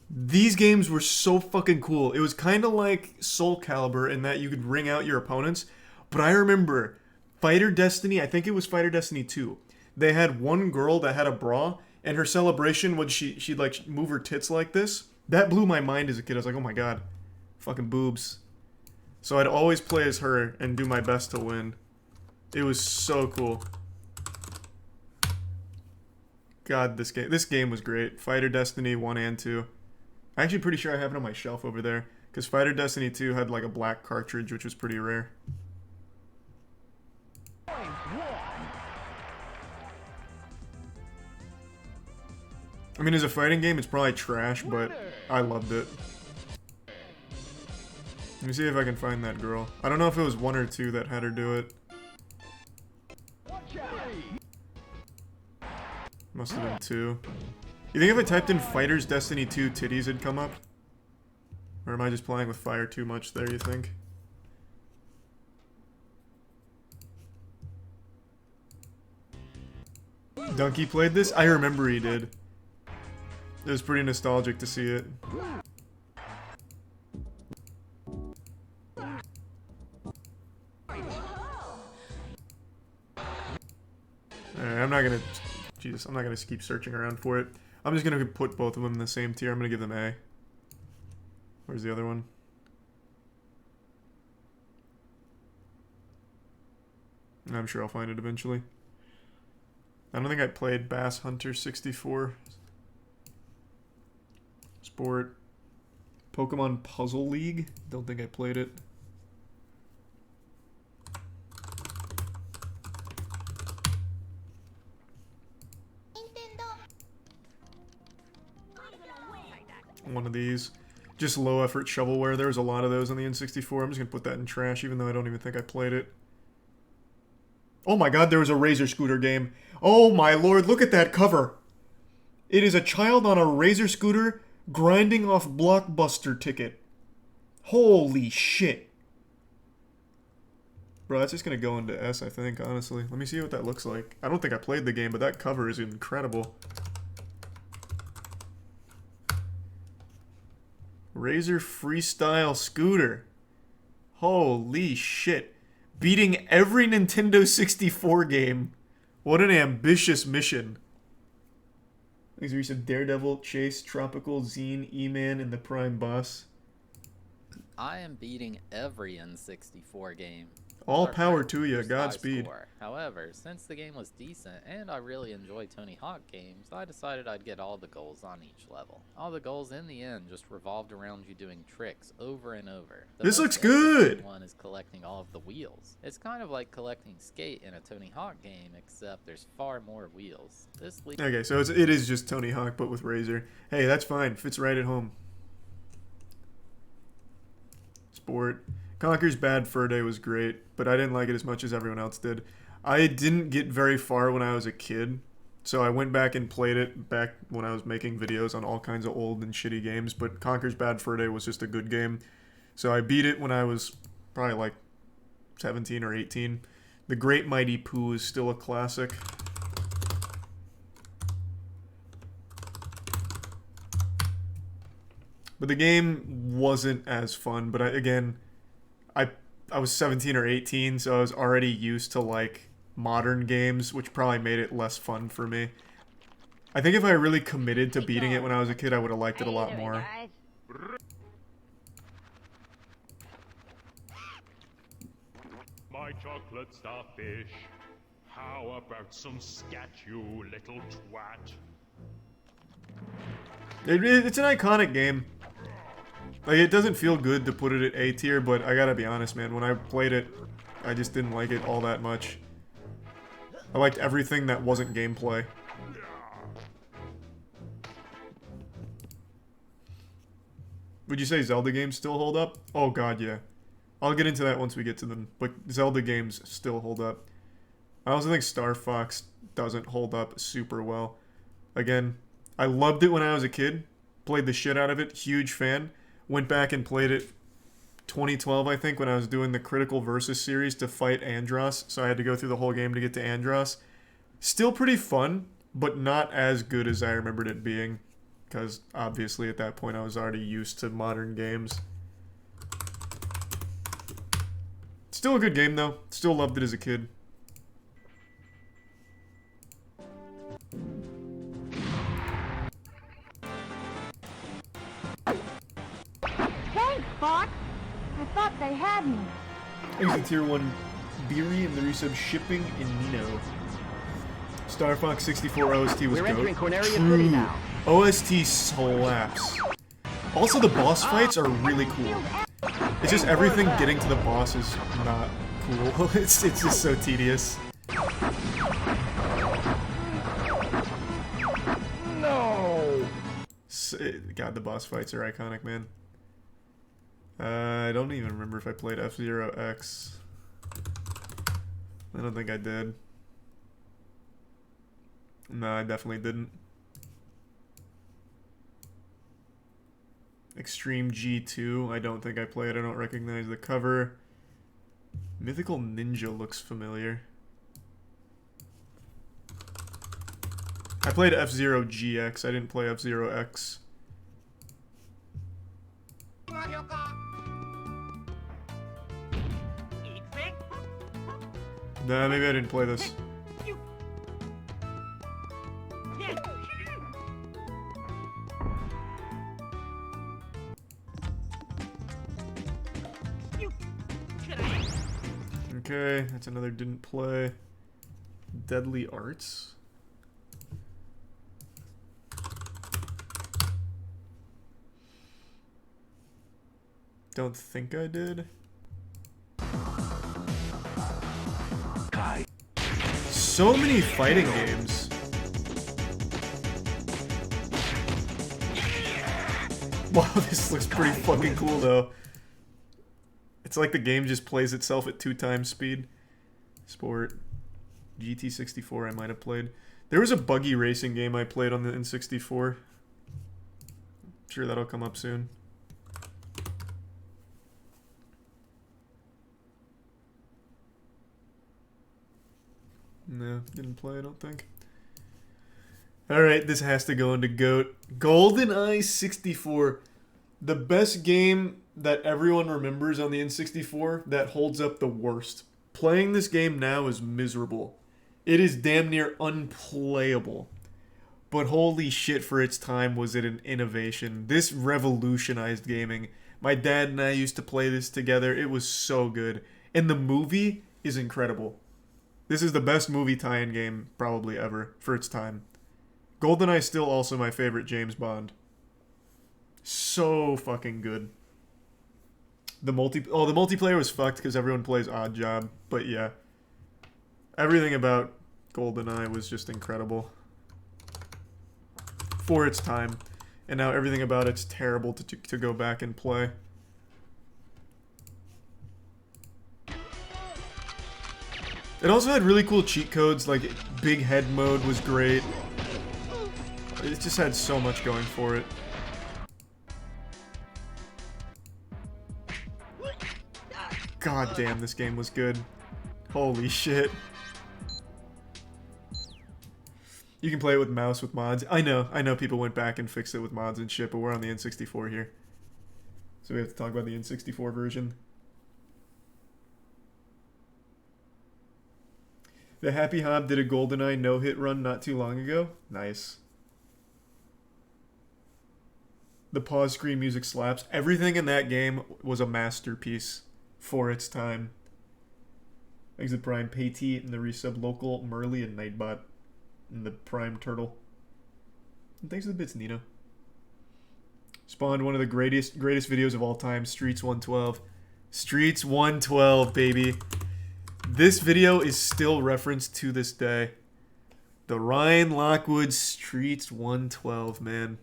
[SPEAKER 1] These games were so fucking cool. It was kind of like Soul Calibur in that you could ring out your opponents. But I remember Fighter Destiny, I think it was Fighter Destiny 2. They had one girl that had a bra, and her celebration was she'd like move her tits like this. That blew my mind as a kid. I was like, oh my god, fucking boobs. So I'd always play as her and do my best to win. It was so cool. God, this game was great. Fighter Destiny 1 and 2. I'm actually pretty sure I have it on my shelf over there. Because Fighter Destiny 2 had like a black cartridge, which was pretty rare. I mean, as a fighting game, it's probably trash, but I loved it. Let me see if I can find that girl. I don't know if it was 1 or 2 that had her do it. Must have been 2. You think if I typed in Fighters Destiny 2 titties it'd come up? Or am I just playing with fire too much there, you think? Donkey played this? I remember he did. It was pretty nostalgic to see it. Alright, I'm not gonna keep searching around for it. I'm just gonna put both of them in the same tier. I'm gonna give them A. Where's the other one? I'm sure I'll find it eventually. I don't think I played Bass Hunter 64. Sport. Pokemon Puzzle League? Don't think I played it. One of these. Just low effort shovelware. There was a lot of those on the N64. I'm just gonna put that in trash even though I don't even think I played it. Oh my god, there was a Razor Scooter game. Oh my lord, look at that cover. It is a child on a Razor Scooter grinding off Blockbuster ticket. Holy shit. Bro, that's just gonna go into S, I think, honestly. Let me see what that looks like. I don't think I played the game, but that cover is incredible. Razor Freestyle Scooter. Holy shit. Beating every Nintendo 64 game. What an ambitious mission. These are some Daredevil, Chase, Tropical, Zine, E-Man, and the Prime Boss.
[SPEAKER 16] I am beating every N64 game.
[SPEAKER 1] All power to you, Godspeed.
[SPEAKER 16] However, since the game was decent and I really enjoy Tony Hawk games, I decided I'd get all the goals on each level. All the goals in the end just revolved around you doing tricks over and over.
[SPEAKER 1] This looks good!
[SPEAKER 16] One is collecting all of the wheels. It's kind of like collecting skate in a Tony Hawk game, except there's far more wheels.
[SPEAKER 1] Okay, so it is just Tony Hawk, but with Razor. Hey, that's fine. Fits right at home. Sport. Conker's Bad Fur Day was great, but I didn't like it as much as everyone else did. I didn't get very far when I was a kid, so I went back and played it back when I was making videos on all kinds of old and shitty games, but Conker's Bad Fur Day was just a good game. So I beat it when I was probably like 17 or 18. The Great Mighty Pooh is still a classic. But the game wasn't as fun, but I was 17 or 18, so I was already used to, like, modern games, which probably made it less fun for me. I think if I really committed to beating it when I was a kid, I would have liked it a lot more.
[SPEAKER 17] My chocolate starfish. How about some scat, you little twat?
[SPEAKER 1] It's an iconic game. Like, it doesn't feel good to put it at A tier, but I gotta be honest, man. When I played it, I just didn't like it all that much. I liked everything that wasn't gameplay. Would you say Zelda games still hold up? Oh god, yeah. I'll get into that once we get to them, but Zelda games still hold up. I also think Star Fox doesn't hold up super well. Again, I loved it when I was a kid. Played the shit out of it. Huge fan. Went back and played it 2012, I think, when I was doing the Critical Versus series to fight Andross. So I had to go through the whole game to get to Andross. Still pretty fun, but not as good as I remembered it being, because obviously at that point I was already used to modern games. Still a good game though. Still loved it as a kid.
[SPEAKER 18] Thanks, Fox. I thought they had me.
[SPEAKER 1] Thanks to Tier 1 Beery and the resub shipping in Nino. Star Fox 64 OST was GOAT. True. OST slaps. Also, the boss fights are really cool. It's just everything getting to the boss is not cool. It's just so tedious.
[SPEAKER 12] No!
[SPEAKER 1] God, the boss fights are iconic, man. I don't even remember if I played F-Zero X. I don't think I did. No, I definitely didn't. Extreme G2, I don't think I played. I don't recognize the cover. Mythical Ninja looks familiar. I played F-Zero GX. I didn't play F-Zero X. Nah, maybe I didn't play this. Okay, that's another didn't play. Deadly Arts. Don't think I did. So many fighting games. Wow, this looks pretty fucking cool though. It's like the game just plays itself at 2 times speed. Sport. GT64 I might have played. There was a buggy racing game I played on the N64. I'm sure that'll come up soon. No, didn't play, I don't think. Alright, this has to go into GOAT. GoldenEye 64. The best game that everyone remembers on the N64 that holds up the worst. Playing this game now is miserable. It is damn near unplayable. But holy shit, for its time was it an innovation. This revolutionized gaming. My dad and I used to play this together. It was so good. And the movie is incredible. This is the best movie tie-in game probably ever for its time. GoldenEye is still also my favorite James Bond. So fucking good. The multiplayer was fucked because everyone plays Odd Job, but yeah. Everything about GoldenEye was just incredible. For its time. And now everything about it's terrible to go back and play. It also had really cool cheat codes, like Big Head mode was great. It just had so much going for it. God damn, this game was good. Holy shit. You can play it with mouse with mods. I know people went back and fixed it with mods and shit, but we're on the N64 here. So we have to talk about the N64 version. The Happy Hob did a GoldenEye no-hit run not too long ago. Nice. The pause screen music slaps. Everything in that game was a masterpiece for its time. Thanks to Prime Payt and the resub Local, Merly, and Nightbot. And the Prime Turtle. And thanks to the bits, Nino. Spawned one of the greatest videos of all time, Streets 112. Streets 112, baby. This video is still referenced to this day. The Ryan Lockwood Streets 112, man.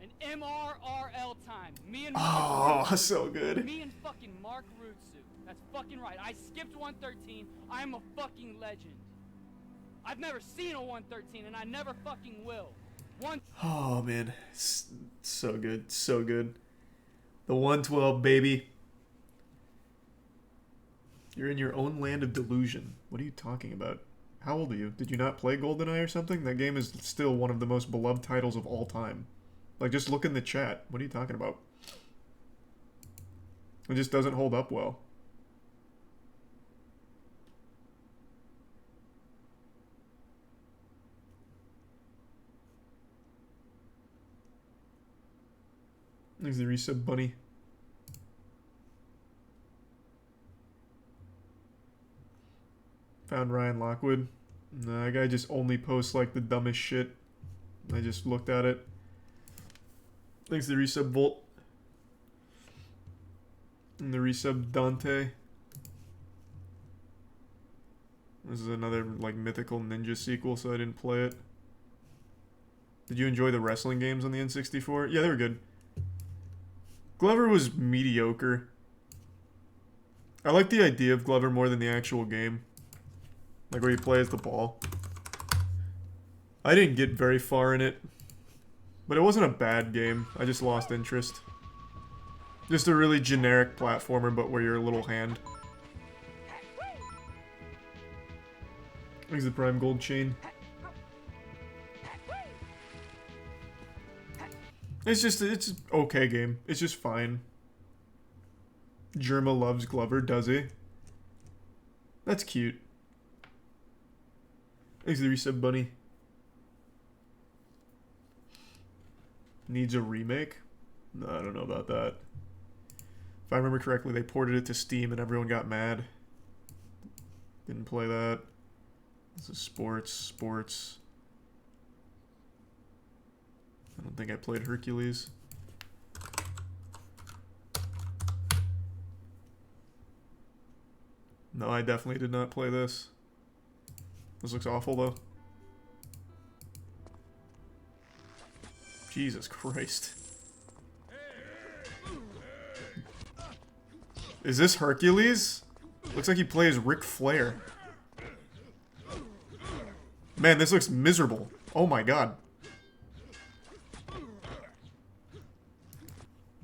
[SPEAKER 19] An MRRL time. Me and
[SPEAKER 1] so good.
[SPEAKER 19] Me and fucking Mark Rutsu. That's fucking right. I skipped 113. I'm a fucking legend. I've never seen a 113 and I never fucking will.
[SPEAKER 1] Oh man, so good, so good. The 112, baby. You're in your own land of delusion. What are you talking about? How old are you? Did you not play GoldenEye or something? That game is still one of the most beloved titles of all time. Like, just look in the chat. What are you talking about? It just doesn't hold up well. There's the resub bunny. Found Ryan Lockwood. No, that guy just only posts like the dumbest shit. I just looked at it. Thanks to the resub Volt. And the resub Dante. This is another like mythical ninja sequel, so I didn't play it. Did you enjoy the wrestling games on the N64? Yeah, they were good. Glover was mediocre. I like the idea of Glover more than the actual game. Like where he plays the ball. I didn't get very far in it. But it wasn't a bad game. I just lost interest. Just a really generic platformer, but where you're a little hand. Here's the Prime Gold chain. It's an okay game. It's just fine. Germa loves Glover, does he? That's cute. Thanks to the resub bunny. Needs a remake? No, I don't know about that. If I remember correctly, they ported it to Steam and everyone got mad. Didn't play that. This is sports. I don't think I played Hercules. No, I definitely did not play this. This looks awful, though. Jesus Christ. Is this Hercules? Looks like he plays Ric Flair. Man, this looks miserable. Oh my god.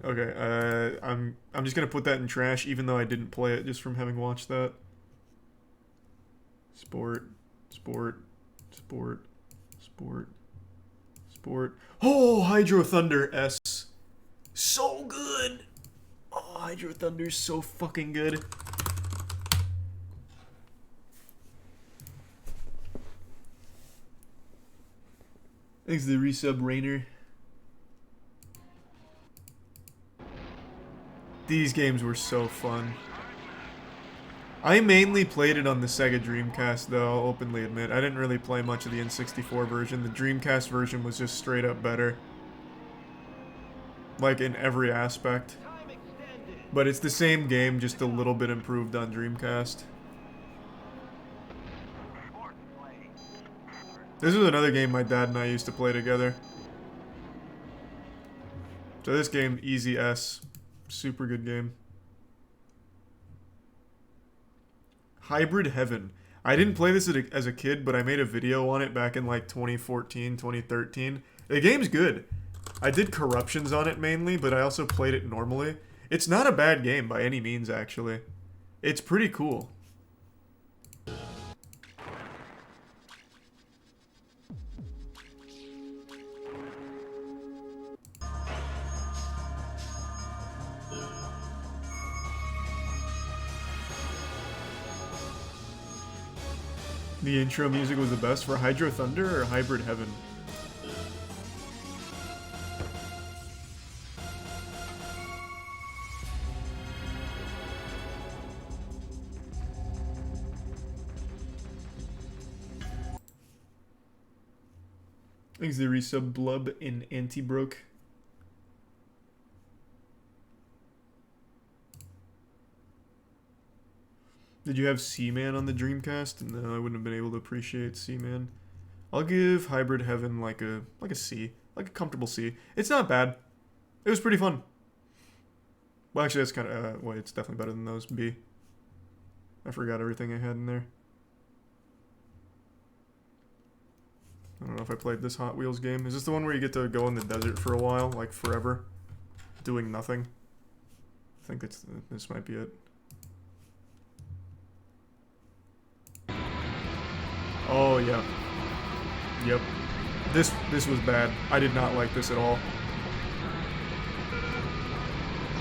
[SPEAKER 1] Okay, I'm just gonna put that in trash, even though I didn't play it, just from having watched that. Sport. Oh, Hydro Thunder S. So good! Oh, Hydro Thunder's so fucking good. Thanks to the resub Rainer. These games were so fun. I mainly played it on the Sega Dreamcast, though, I'll openly admit. I didn't really play much of the N64 version. The Dreamcast version was just straight up better. Like, in every aspect. But it's the same game, just a little bit improved on Dreamcast. This was another game my dad and I used to play together. So this game, Easy S. Super good game. Hybrid Heaven. I didn't play this as a kid, but I made a video on it back in like 2014, 2013. The game's good. I did corruptions on it mainly, but I also played it normally. It's not a bad game by any means, actually. It's pretty cool. The intro music was the best for Hydro Thunder or Hybrid Heaven? Thanks to the resub Blub in Antibroke. Did you have Seaman on the Dreamcast? No, I wouldn't have been able to appreciate Seaman. I'll give Hybrid Heaven like a C. Like a comfortable C. It's not bad. It was pretty fun. Well, actually, that's kind of... wait, it's definitely better than those. B. I forgot everything I had in there. I don't know if I played this Hot Wheels game. Is this the one where you get to go in the desert for a while? Like, forever? Doing nothing? I think this might be it. Oh, yeah. Yep. This was bad. I did not like this at all.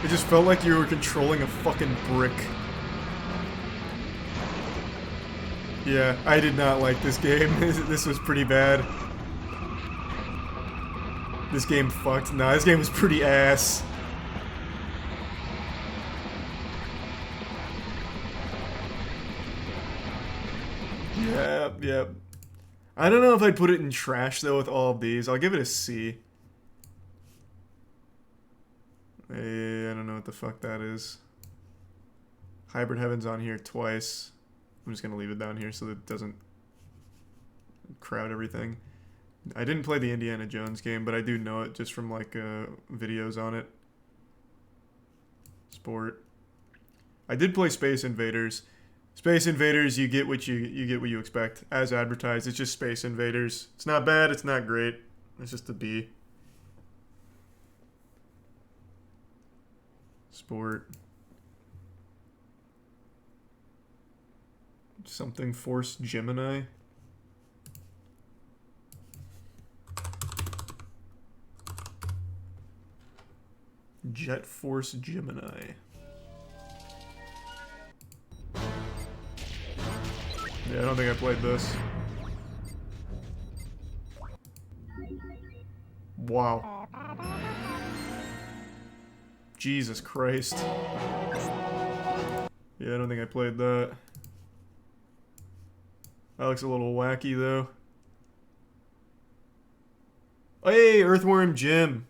[SPEAKER 1] It just felt like you were controlling a fucking brick. Yeah, I did not like this game. This was pretty bad. This game fucked. Nah, this game was pretty ass. Yep. I don't know if I'd put it in trash, though, with all of these. I'll give it a C. I don't know what the fuck that is. Hybrid Heaven's on here twice. I'm just gonna leave it down here so that it doesn't crowd everything. I didn't play the Indiana Jones game, but I do know it just from, like, videos on it. Sport. I did play Space Invaders. Space Invaders, you get what you expect as advertised. It's just Space Invaders. It's not bad. It's not great. It's just a B. Sport. Something Force Gemini. Jet Force Gemini. Yeah, I don't think I played this. Wow. Jesus Christ. Yeah, I don't think I played that. That looks a little wacky, though. Hey, Earthworm Jim.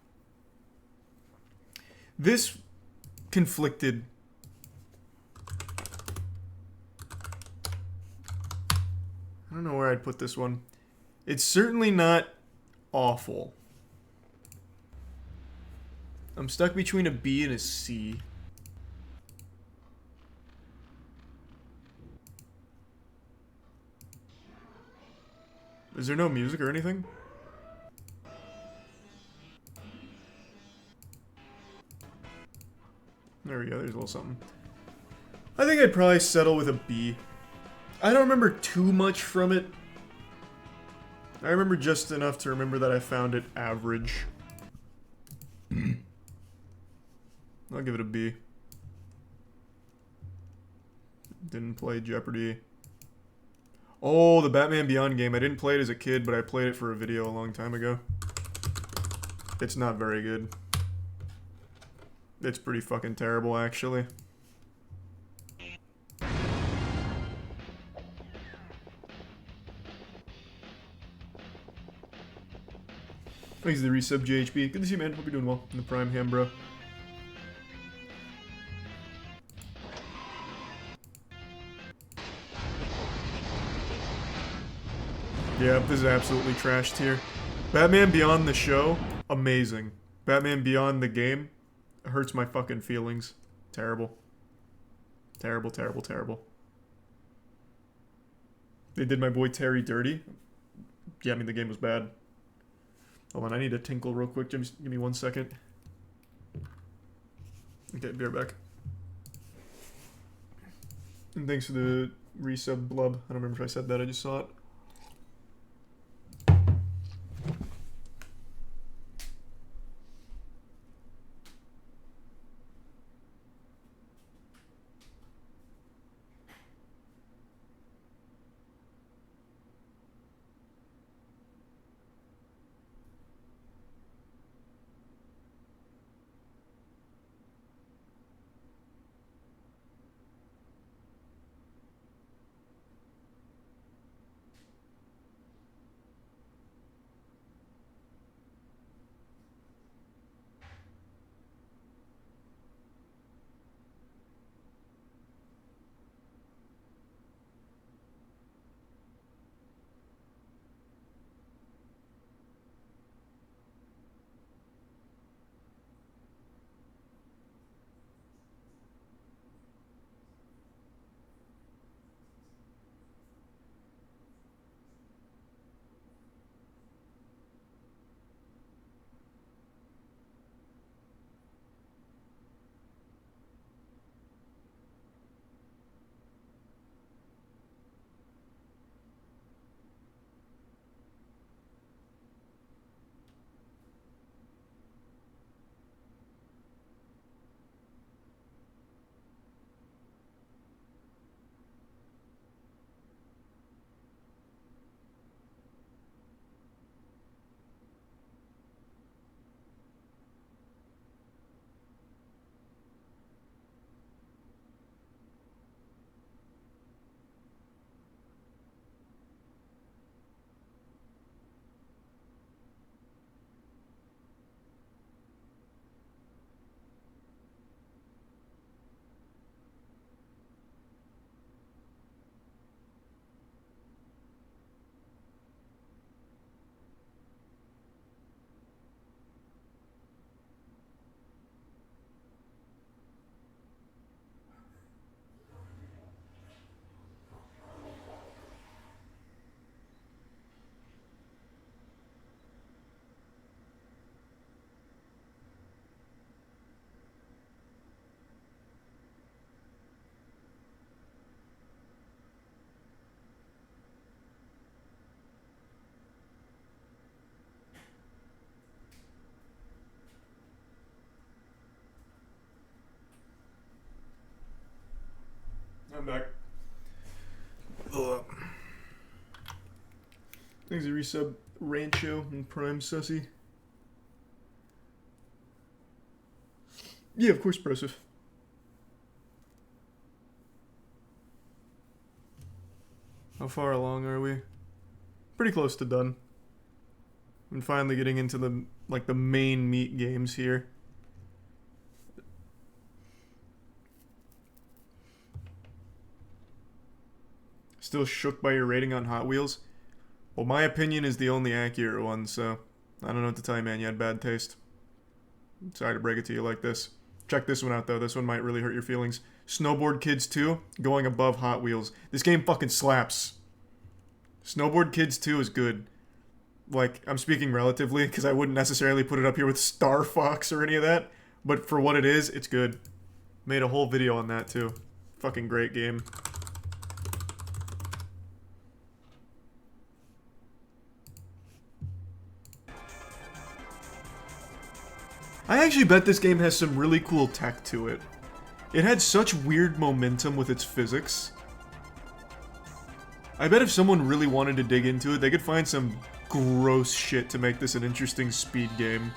[SPEAKER 1] This conflicted. I don't know where I'd put this one. It's certainly not awful. I'm stuck between a B and a C. Is there no music or anything? There we go, there's a little something. I think I'd probably settle with a B. I don't remember too much from it. I remember just enough to remember that I found it average. I'll give it a B. Didn't play Jeopardy. Oh, the Batman Beyond game. I didn't play it as a kid, but I played it for a video a long time ago. It's not very good. It's pretty fucking terrible, actually. Thanks to the resub, JHB. Good to see you, man. Hope you're doing well in the Prime Ham, bro. Yeah, this is absolutely trash tier. Batman Beyond the show, amazing. Batman Beyond the game, hurts my fucking feelings. Terrible. Terrible, terrible, terrible. They did my boy Terry dirty. Yeah, I mean, the game was bad. Hold on, I need to tinkle real quick. Just give me 1 second. Okay, be right back. And thanks for the resub, Blub. I don't remember if I said that, I just saw it. I'm back. Ugh. Thanks to resub Rancho and Prime Sussy. Yeah, of course, Broseph. How far along are we? Pretty close to done. I'm finally getting into the main meat games here. Still shook by your rating on Hot Wheels? Well, my opinion is the only accurate one, so I don't know what to tell you, man. You had bad taste. Sorry to break it to you like this. Check this one out, though. This one might really hurt your feelings. Snowboard Kids 2, going above Hot Wheels. This game fucking slaps. Snowboard Kids 2 is good. Like, I'm speaking relatively, because I wouldn't necessarily put it up here with Star Fox or any of that. But for what it is, it's good. Made a whole video on that, too. Fucking great game. I actually bet this game has some really cool tech to it. It had such weird momentum with its physics. I bet if someone really wanted to dig into it, they could find some gross shit to make this an interesting speed game.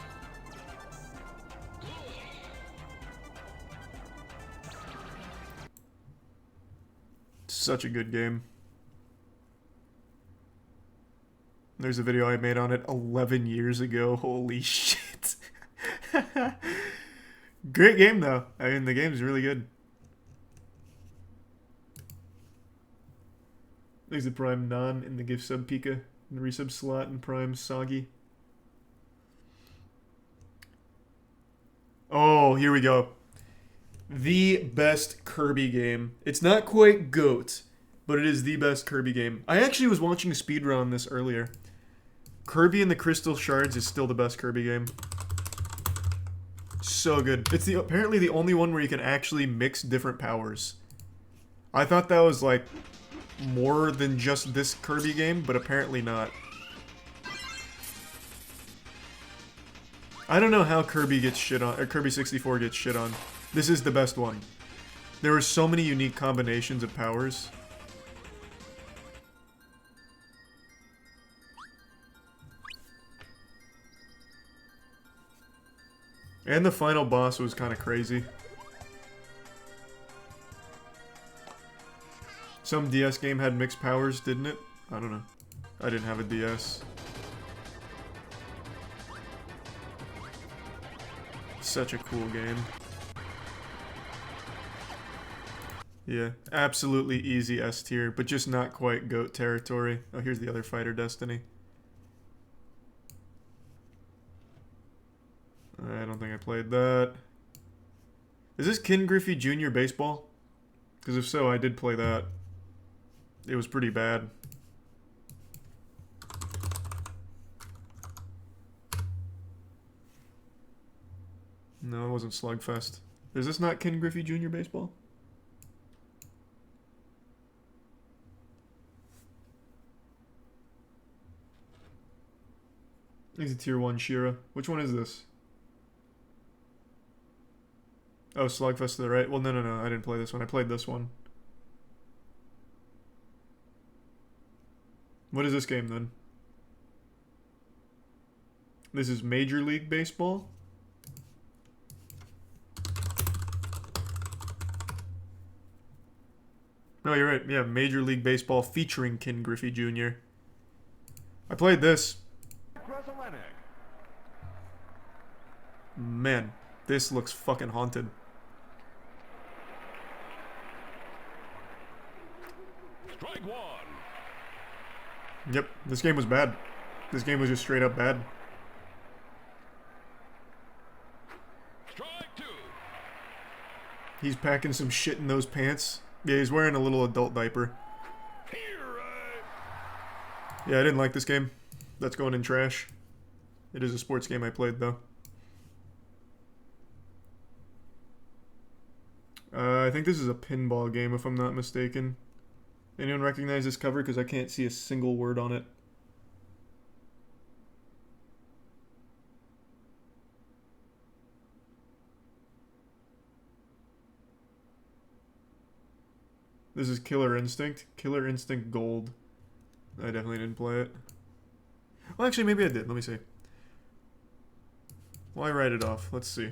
[SPEAKER 1] Such a good game. There's a video I made on it 11 years ago. Holy shit. Great game, though. I mean, the game's really good. There's the Prime Non in the gift sub Pika, and the resub slot and Prime Soggy. Oh, here we go. The best Kirby game. It's not quite GOAT, but it is the best Kirby game. I actually was watching a speedrun on this earlier. Kirby and the Crystal Shards is still the best Kirby game. So good. It's apparently the only one where you can actually mix different powers. I thought that was like more than just this Kirby game, but apparently not. I don't know how Kirby gets shit on, or Kirby 64 gets shit on. This is the best one. There were so many unique combinations of powers. And the final boss was kind of crazy. Some DS game had mixed powers, didn't it? I don't know. I didn't have a DS. Such a cool game. Yeah, absolutely easy S tier, but just not quite GOAT territory. Oh, here's the other fighter, Destiny. I don't think I played that. Is this Ken Griffey Jr. Baseball? Because if so, I did play that. It was pretty bad. No, it wasn't Slugfest. Is this not Ken Griffey Jr. Baseball? He's a tier 1 Shira. Which one is this? Oh, Slugfest to the right. Well, no. I didn't play this one. I played this one. What is this game, then? This is Major League Baseball? No, you're right. Yeah, Major League Baseball featuring Ken Griffey Jr. I played this. Man, this looks fucking haunted.
[SPEAKER 17] Strike one.
[SPEAKER 1] Yep, this game was bad. This game was just straight up bad.
[SPEAKER 17] Strike two.
[SPEAKER 1] He's packing some shit in those pants. Yeah, he's wearing a little adult diaper. Yeah, I didn't like this game. That's going in trash. It is a sports game I played, though. I think this is a pinball game, if I'm not mistaken. Anyone recognize this cover? Because I can't see a single word on it. This is Killer Instinct. Killer Instinct Gold. I definitely didn't play it. Well, actually, maybe I did. Let me see. Why write it off? Let's see.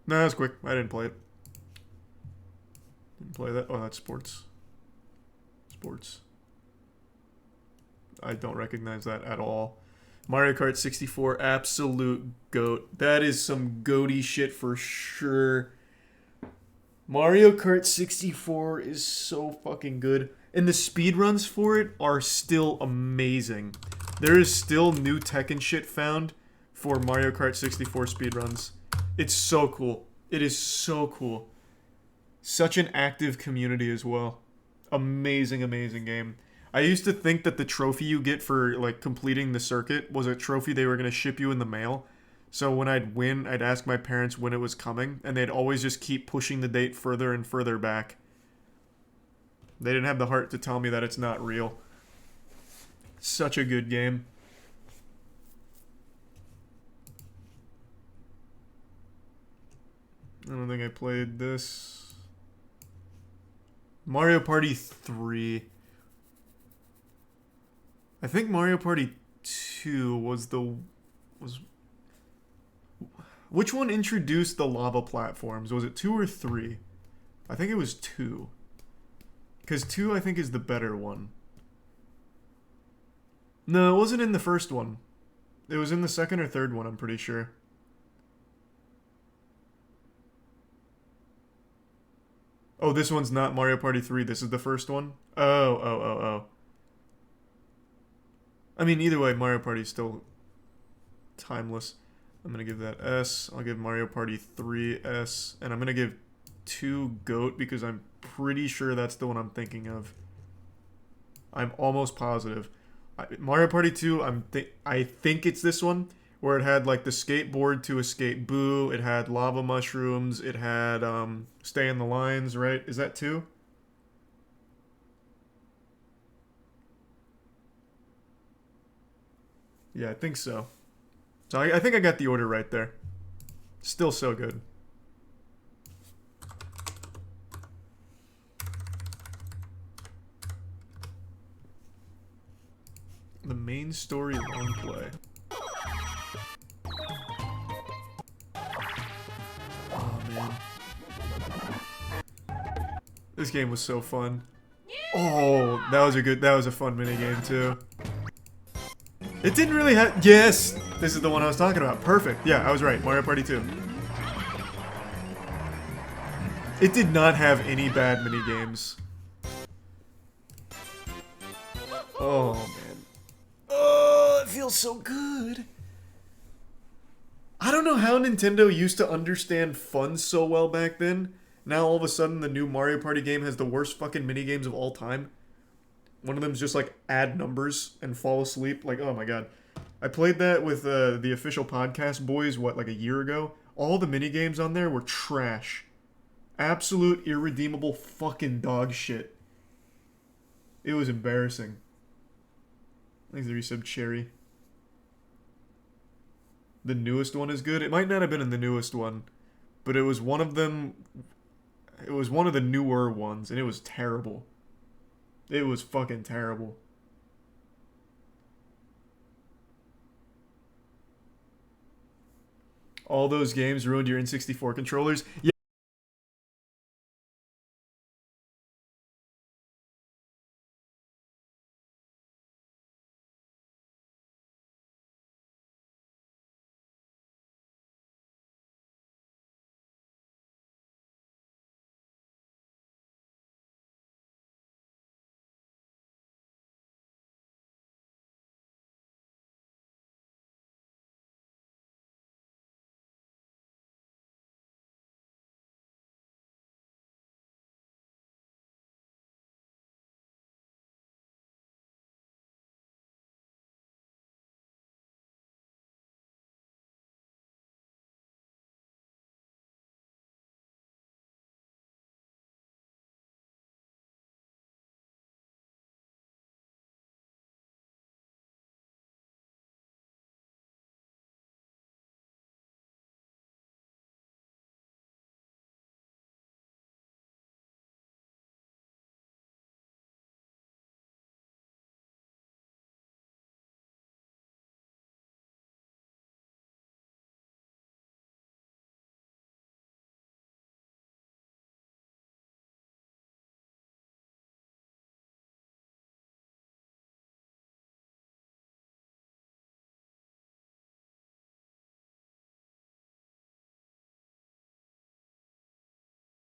[SPEAKER 1] No, that's quick. I didn't play it. Didn't play that. Oh, that's sports. Sports. I don't recognize that at all. Mario Kart 64, absolute goat. That is some goaty shit for sure. Mario Kart 64 is so fucking good. And the speedruns for it are still amazing. There is still new tech and shit found for Mario Kart 64 speedruns. It's so cool. It is so cool. Such an active community as well. Amazing, amazing game. I used to think that the trophy you get for, like, completing the circuit was a trophy they were going to ship you in the mail. So when I'd win, I'd ask my parents when it was coming, and they'd always just keep pushing the date further and further back. They didn't have the heart to tell me that it's not real. Such a good game. I don't think I played this. Mario Party 3. I think Mario Party 2 was which one introduced the lava platforms? Was it 2 or 3? I think it was 2. Because 2, I think, is the better one. No, it wasn't in the first one. It was in the second or third one, I'm pretty sure. Oh, this one's not Mario Party 3. This is the first one? Oh. I mean, either way, Mario Party's still timeless. I'm going to give that S. I'll give Mario Party 3 S. And I'm going to give 2 GOAT because I'm pretty sure that's the one I'm thinking of. I'm almost positive. Mario Party 2, I think it's this one, where it had like the skateboard to escape Boo, it had lava mushrooms, it had stay in the lines, right? Is that 2? Yeah, I think so. So I think I got the order right there. Still so good. The main story long play. Oh man. This game was so fun. Oh, that was a fun minigame too. It didn't really have, yes! This is the one I was talking about. Perfect. Yeah, I was right. Mario Party 2. It did not have any bad minigames. Oh man. Oh, it feels so good. I don't know how Nintendo used to understand fun so well back then. Now all of a sudden the new Mario Party game has the worst fucking minigames of all time. One of them's just like add numbers and fall asleep. Like, oh my god. I played that with the official podcast boys, what, like a year ago? All the minigames on there were trash. Absolute irredeemable fucking dog shit. It was embarrassing. Thanks to resub Cherry. The newest one is good. It might not have been in the newest one, but it was one of them. It was one of the newer ones, and it was terrible. It was fucking terrible. All those games ruined your N64 controllers. Yeah.